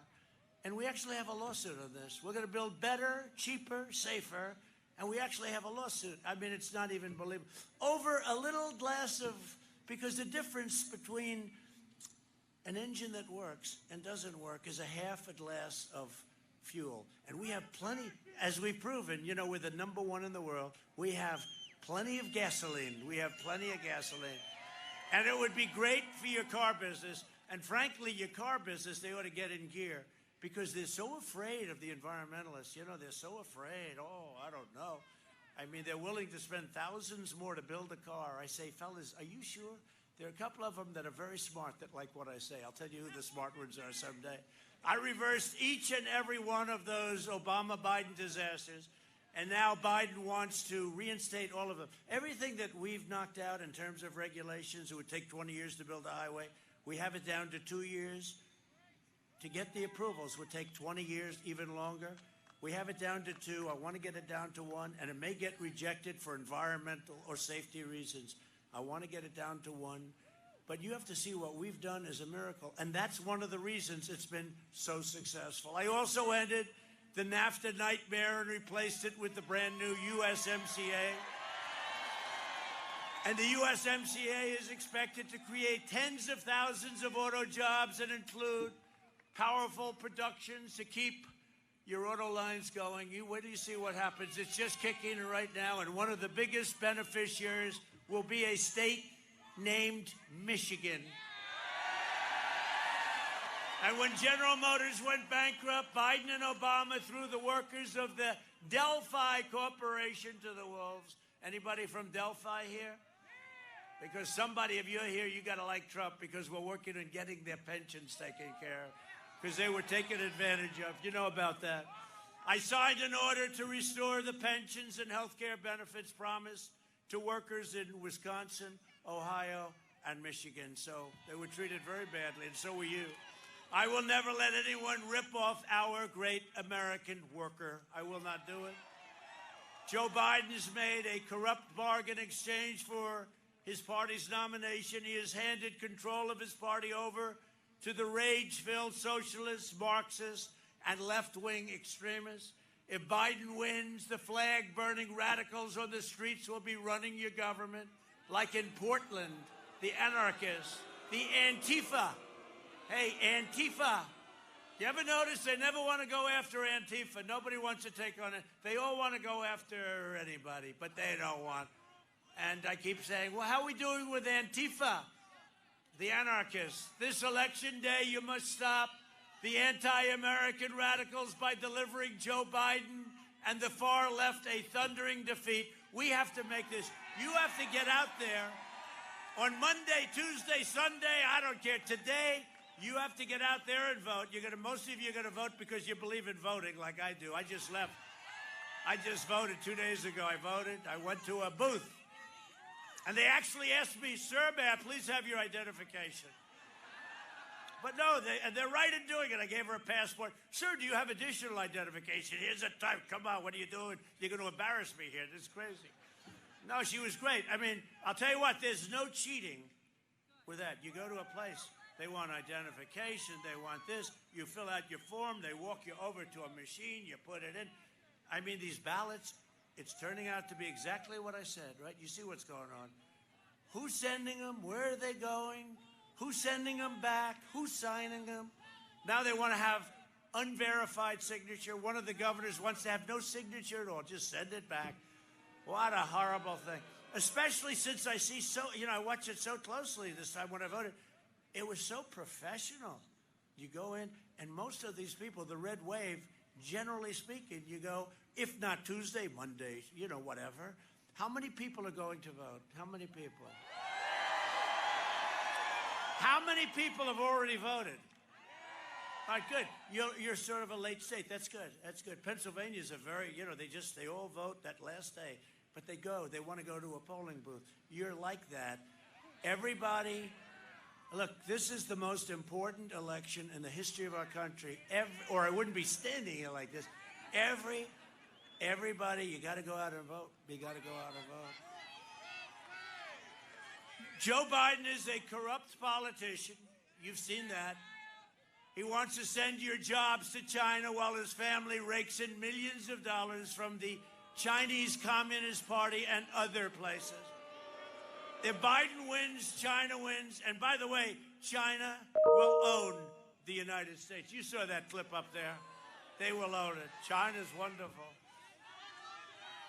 And we actually have a lawsuit on this. We're going to build better, cheaper, safer, and we actually have a lawsuit. I mean, it's not even believable. Over a little glass of, because the difference between an engine that works and doesn't work is a half a glass of fuel. And we have plenty, as we've proven, you know, we're the #1 in the world. We have plenty of gasoline. We have plenty of gasoline. And it would be great for your car business. And frankly, your car business, they ought to get in gear because they're so afraid of the environmentalists. You know, they're so afraid. Oh, I don't know. I mean, they're willing to spend thousands more to build a car. I say, fellas, are you sure? There are a couple of them that are very smart that like what I say. I'll tell you who the smart ones are someday. I reversed each and every one of those Obama-Biden disasters, and now Biden wants to reinstate all of them. Everything that we've knocked out in terms of regulations, it would take 20 years to build a highway. We have it down to 2 years. To get the approvals would take 20 years, even longer. We have it down to 2. I want to get it down to 1, and it may get rejected for environmental or safety reasons. I want to get it down to 1. But you have to see what we've done is a miracle. And that's one of the reasons it's been so successful. I also ended the NAFTA nightmare and replaced it with the brand new USMCA. And the USMCA is expected to create tens of thousands of auto jobs and include powerful productions to keep your auto lines going. Wait till you see what happens. It's just kicking in right now. And one of the biggest beneficiaries will be a state named Michigan. And when General Motors went bankrupt, Biden and Obama threw the workers of the Delphi Corporation to the wolves. Anybody from Delphi here? Because somebody, if you're here, you got to like Trump because we're working on getting their pensions taken care of because they were taken advantage of. You know about that. I signed an order to restore the pensions and health care benefits promised to workers in Wisconsin, Ohio, and Michigan. So they were treated very badly, and so were you. I will never let anyone rip off our great American worker. I will not do it. Joe Biden's made a corrupt bargain exchange for his party's nomination. He has handed control of his party over to the rage-filled socialists, Marxists, and left-wing extremists. If Biden wins, the flag-burning radicals on the streets will be running your government, like in Portland, the anarchists, the Antifa. Hey, Antifa. You ever notice they never want to go after Antifa? Nobody wants to take on it. They all want to go after anybody, but they don't want. And I keep saying, well, how are we doing with Antifa, the anarchists? This election day, you must stop the anti-American radicals by delivering Joe Biden and the far left a thundering defeat. We have to make this. You have to get out there on Monday, Tuesday, Sunday, I don't care. Today, you have to get out there and vote. Most of you are going to vote because you believe in voting like I do. I just left. I just voted 2 days ago. I voted. I went to a booth. And they actually asked me, sir, may I please have your identification? But no, they're right in doing it. I gave her a passport. Sir, do you have additional identification? Here's a type. Come on, what are you doing? You're going to embarrass me here. This is crazy. No, she was great. I mean, I'll tell you what, there's no cheating with that. You go to a place, they want identification, they want this. You fill out your form, they walk you over to a machine, you put it in. I mean, these ballots, it's turning out to be exactly what I said, right? You see what's going on. Who's sending them? Where are they going? Who's sending them back? Who's signing them? Now they want to have unverified signature. One of the governors wants to have no signature at all. Just send it back. What a horrible thing. Especially since I see I watch it so closely this time when I voted. It was so professional. You go in, and most of these people, the red wave, generally speaking, you go, if not Tuesday, Monday, whatever. How many people are going to vote? How many people? How many people have already voted? All right, good. You're sort of a late state. That's good. That's good. Pennsylvania's a very, they all vote that last day. But they want to go to a polling booth. You're like that. Everybody Look, this is the most important election in the history of our country, or I wouldn't be standing here like this. Everybody, you got to go out and vote. You got to go out and vote. Joe Biden is a corrupt politician. You've seen that. He wants to send your jobs to China while his family rakes in millions of dollars from the Chinese Communist Party and other places. If Biden wins, China wins. And by the way, China will own the United States. You saw that clip up there. They will own it. China's wonderful.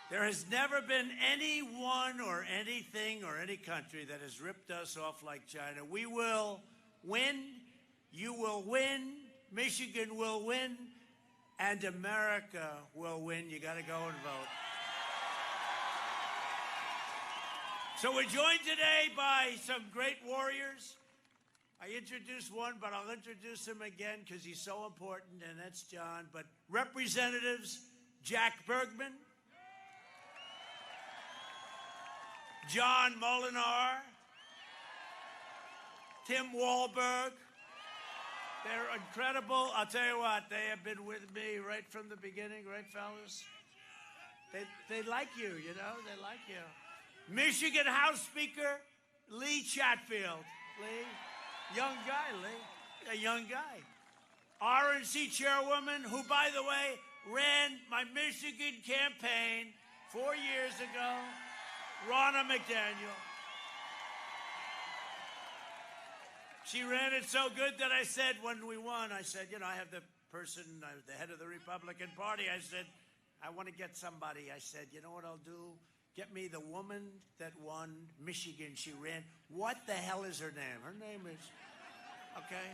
There has never been anyone or anything or any country that has ripped us off like China. We will win. You will win. Michigan will win. And America will win. You got to go and vote. So we're joined today by some great warriors. I introduced one, but I'll introduce him again because he's so important, and that's John. But Representatives Jack Bergman, John Molinar, Tim Walberg. They're incredible. I'll tell you what, they have been with me right from the beginning, right, fellas? They like you, you know? They like you. Michigan House Speaker Lee Chatfield. Lee, young guy, Lee, a young guy. RNC Chairwoman, who, by the way, ran my Michigan campaign 4 years ago, Ronna McDaniel. She ran it so good that I said, when we won, I said, you know, I have the person, the head of the Republican Party. I said, I want to get somebody. I said, you know what I'll do? Get me the woman that won Michigan. She ran. What the hell is her name? Her name is, okay?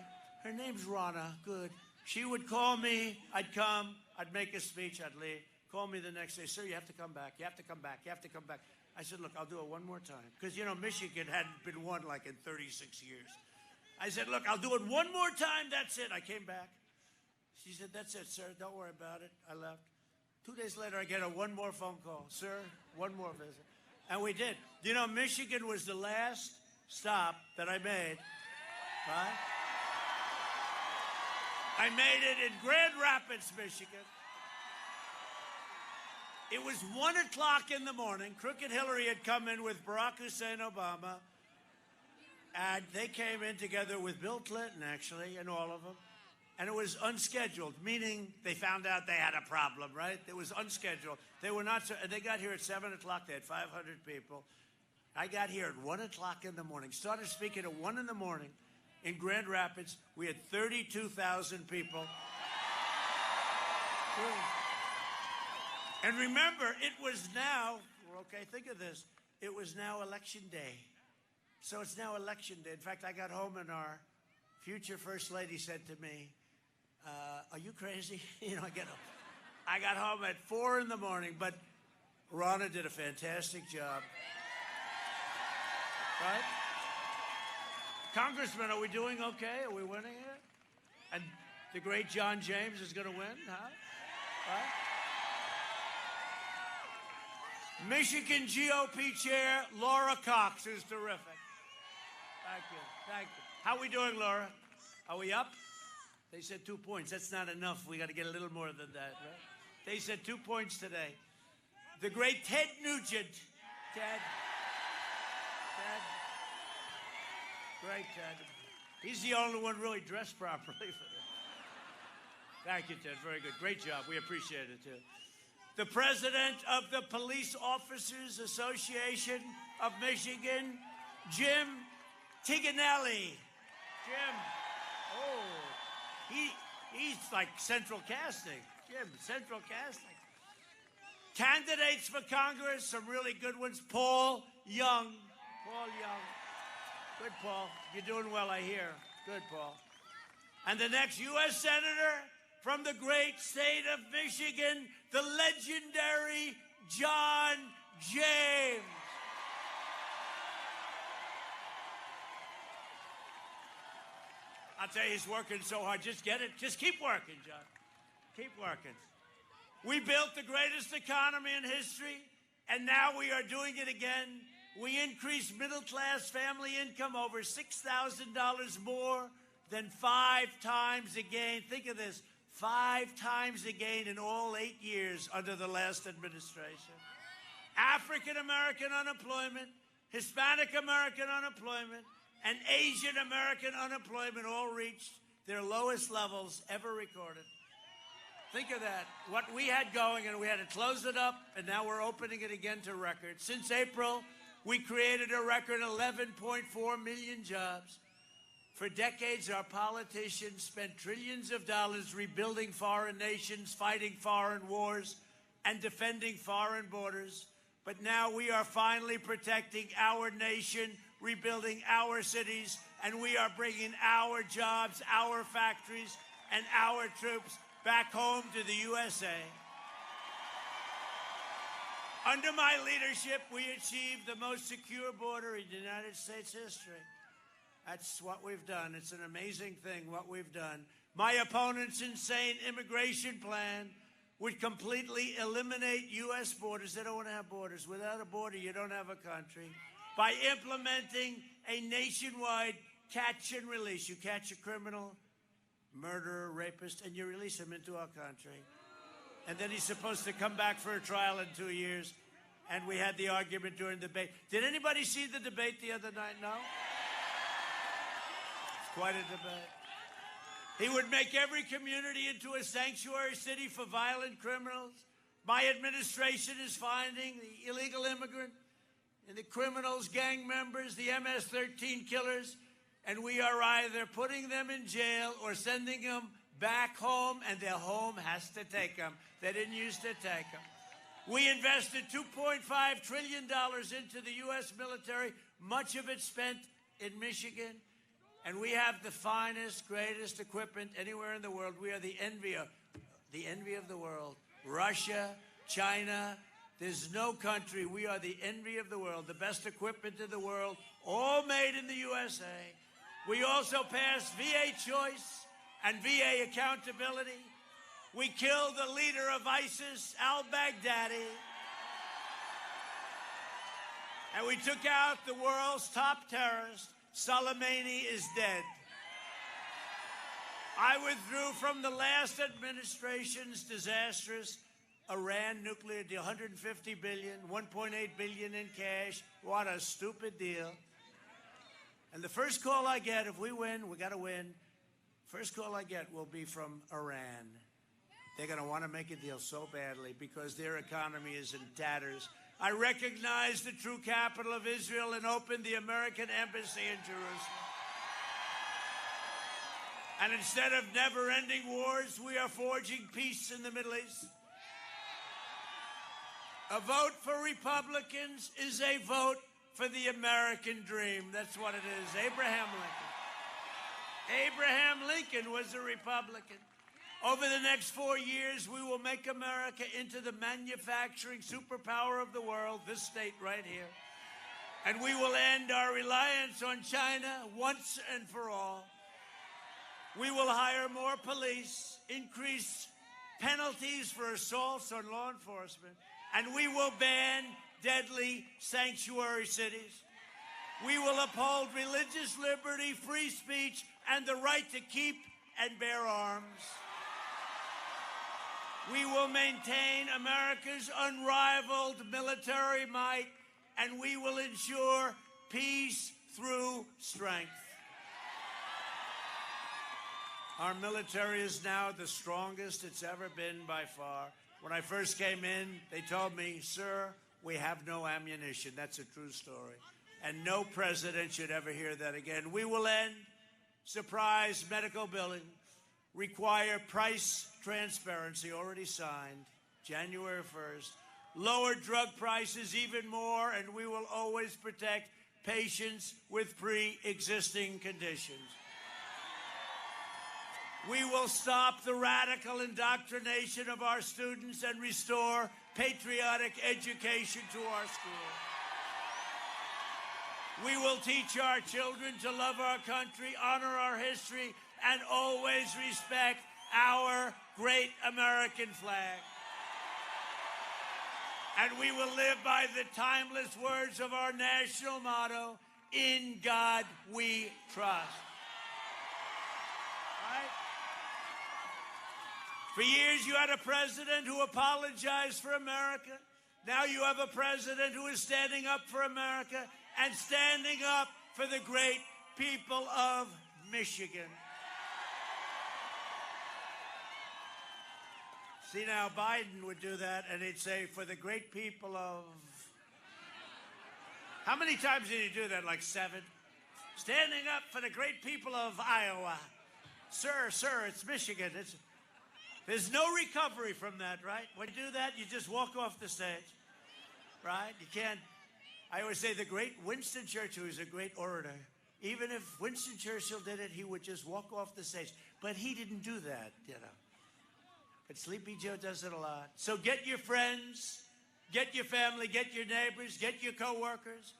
Her name's Ronna. Good. She would call me. I'd come. I'd make a speech. I'd leave. Call me the next day. Sir, you have to come back. You have to come back. You have to come back. I said, look, I'll do it one more time. Because, you know, Michigan hadn't been won like in 36 years. I said, look, I'll do it one more time. That's it. I came back. She said, that's it, sir. Don't worry about it. I left. 2 days later, I get one more phone call. Sir, one more visit. And we did. You know, Michigan was the last stop that I made. Right? I made it in Grand Rapids, Michigan. It was 1 o'clock in the morning. Crooked Hillary had come in with Barack Hussein Obama. And they came in together with Bill Clinton, actually, and all of them. And it was unscheduled, meaning they found out they had a problem, right? It was unscheduled. They were not, they got here at 7 o'clock. They had 500 people. I got here at 1 o'clock in the morning, started speaking at 1 in the morning in Grand Rapids. We had 32,000 people. And remember, it was now, okay, think of this. It was now election day. So it's now election day. In fact, I got home and our future First Lady said to me, are you crazy? You know, I got home at 4 in the morning, but Ronna did a fantastic job. Right? Congressman, are we doing okay? Are we winning it? And the great John James is going to win, huh? Right? Michigan GOP Chair Laura Cox is terrific. Thank you. Thank you. How are we doing, Laura? Are we up? They said 2 points. That's not enough. We got to get a little more than that, right? They said 2 points today. The great Ted Nugent. Ted. Great Ted. He's the only one really dressed properly for this. Thank you, Ted. Very good. Great job. We appreciate it, too. The president of the Police Officers Association of Michigan, Jim Tiganelli. Jim. Oh, he's like central casting. Jim, central casting. Candidates for Congress, some really good ones. Paul Young. Paul Young. Good, Paul. You're doing well, I hear. Good, Paul. And the next U.S. Senator from the great state of Michigan, the legendary John James. I'll tell you, he's working so hard. Just get it. Just keep working, John. Keep working. We built the greatest economy in history, and now we are doing it again We increased middle-class family income over $6,000 more than 5 times again. Think of this, 5 times again in all 8 years under the last administration. African-American unemployment, Hispanic-American unemployment, and Asian-American unemployment all reached their lowest levels ever recorded. Think of that, what we had going, and we had to close it up, and now we're opening it again to record. Since April, we created a record 11.4 million jobs. For decades, our politicians spent trillions of dollars rebuilding foreign nations, fighting foreign wars, and defending foreign borders. But now we are finally protecting our nation, rebuilding our cities, and we are bringing our jobs, our factories, and our troops back home to the USA. Under my leadership, we achieved the most secure border in United States history. That's what we've done. It's an amazing thing, what we've done. My opponent's insane immigration plan would completely eliminate U.S. borders. They don't want to have borders. Without a border, you don't have a country. By implementing a nationwide catch and release. You catch a criminal, murderer, rapist, and you release him into our country. And then he's supposed to come back for a trial in 2 years. And we had the argument during the debate. Did anybody see the debate the other night? No? It's quite a debate. He would make every community into a sanctuary city for violent criminals. My administration is finding the illegal immigrant and the criminals, gang members, the MS-13 killers, and we are either putting them in jail or sending them back home, and their home has to take them. They didn't used to take them. We invested $2.5 trillion into the U.S. military, much of it spent in Michigan. And we have the finest, greatest equipment anywhere in the world. We are the envy of the world. Russia, China, there's no country. We are the envy of the world, the best equipment in the world, all made in the USA. We also passed VA choice and VA accountability. We killed the leader of ISIS, al-Baghdadi. And we took out the world's top terrorist. Soleimani is dead. I withdrew from the last administration's disastrous Iran nuclear deal, $150 billion, $1.8 billion in cash. What a stupid deal. And the first call I get, if we win, we got to win. First call I get will be from Iran. They're going to want to make a deal so badly because their economy is in tatters. I recognize the true capital of Israel and opened the American embassy in Jerusalem. And instead of never-ending wars, we are forging peace in the Middle East. A vote for Republicans is a vote for the American dream. That's what it is. Abraham Lincoln. Abraham Lincoln was a Republican. Over the next 4 years, we will make America into the manufacturing superpower of the world, this state right here. And we will end our reliance on China once and for all. We will hire more police, increase penalties for assaults on law enforcement, and we will ban deadly sanctuary cities. We will uphold religious liberty, free speech, and the right to keep and bear arms. We will maintain America's unrivaled military might, and we will ensure peace through strength. Our military is now the strongest it's ever been by far. When I first came in, they told me, "Sir, we have no ammunition." That's a true story. And no president should ever hear that again. We will end surprise medical billing, require price transparency, already signed, January 1st, lower drug prices even more, and we will always protect patients with pre-existing conditions. We will stop the radical indoctrination of our students and restore patriotic education to our schools. We will teach our children to love our country, honor our history, and always respect our great American flag. And we will live by the timeless words of our national motto, "In God we trust." Right? For years you had a president who apologized for America. Now you have a president who is standing up for America and standing up for the great people of Michigan. See, now Biden would do that and he'd say, "For the great people of..." How many times did he do that? Like 7? Standing up for the great people of Iowa. Sir, it's Michigan. There's no recovery from that, right? When you do that, you just walk off the stage, right? You can't. I always say the great Winston Churchill was a great orator. Even if Winston Churchill did it, he would just walk off the stage. But he didn't do that, you know. But Sleepy Joe does it a lot. So get your friends, get your family, get your neighbors, get your coworkers.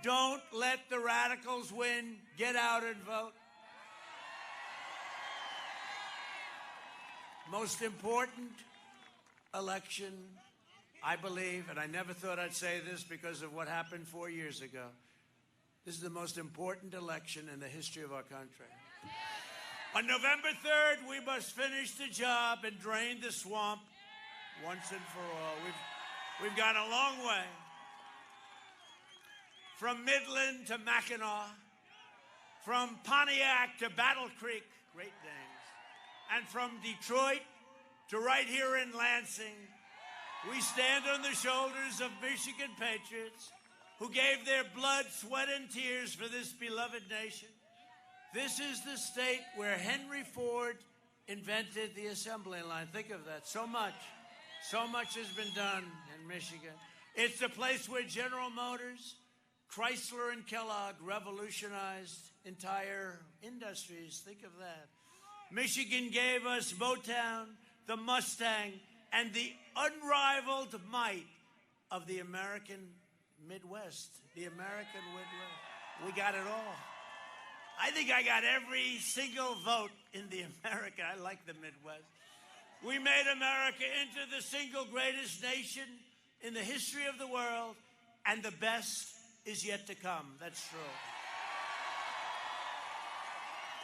Don't let the radicals win. Get out and vote. Most important election, I believe, and I never thought I'd say this because of what happened 4 years ago. This is the most important election in the history of our country. On November 3rd, we must finish the job and drain the swamp once and for all. We've gone a long way. From Midland to Mackinac, from Pontiac to Battle Creek, great names, and from Detroit to right here in Lansing, we stand on the shoulders of Michigan patriots who gave their blood, sweat, and tears for this beloved nation. This is the state where Henry Ford invented the assembly line. Think of that. So much has been done in Michigan. It's the place where General Motors, Chrysler, and Kellogg revolutionized entire industries. Think of that. Michigan gave us Motown, the Mustang, and the unrivaled might of the American Midwest. The American Midwest. We got it all. I think I got every single vote in the America. I like the Midwest. We made America into the single greatest nation in the history of the world, and the best is yet to come. That's true.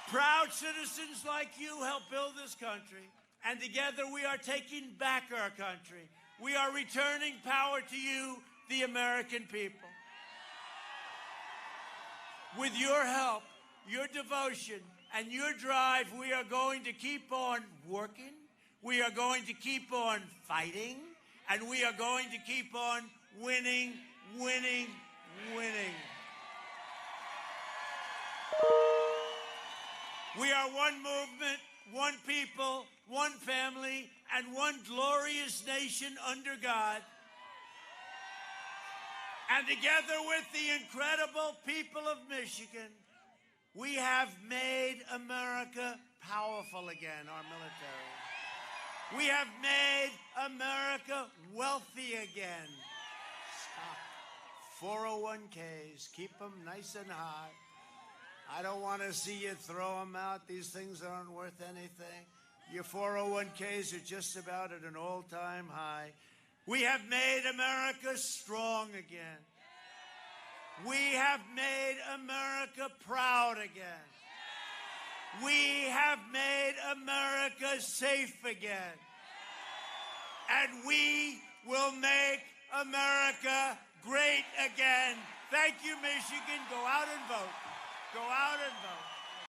Proud citizens like you helped build this country, and together we are taking back our country. We are returning power to you, the American people. With your help, your devotion, and your drive, we are going to keep on working, we are going to keep on fighting, and we are going to keep on winning, winning, winning. We are one movement, one people, one family, and one glorious nation under God. And together with the incredible people of Michigan, we have made America powerful again, our military. We have made America wealthy again. Stop. 401ks, keep them nice and high. I don't want to see you throw them out. These things aren't worth anything. Your 401ks are just about at an all-time high. We have made America strong again. We have made America proud again. We have made America safe again. And we will make America great again. Thank you, Michigan. Go out and vote. Go out and vote.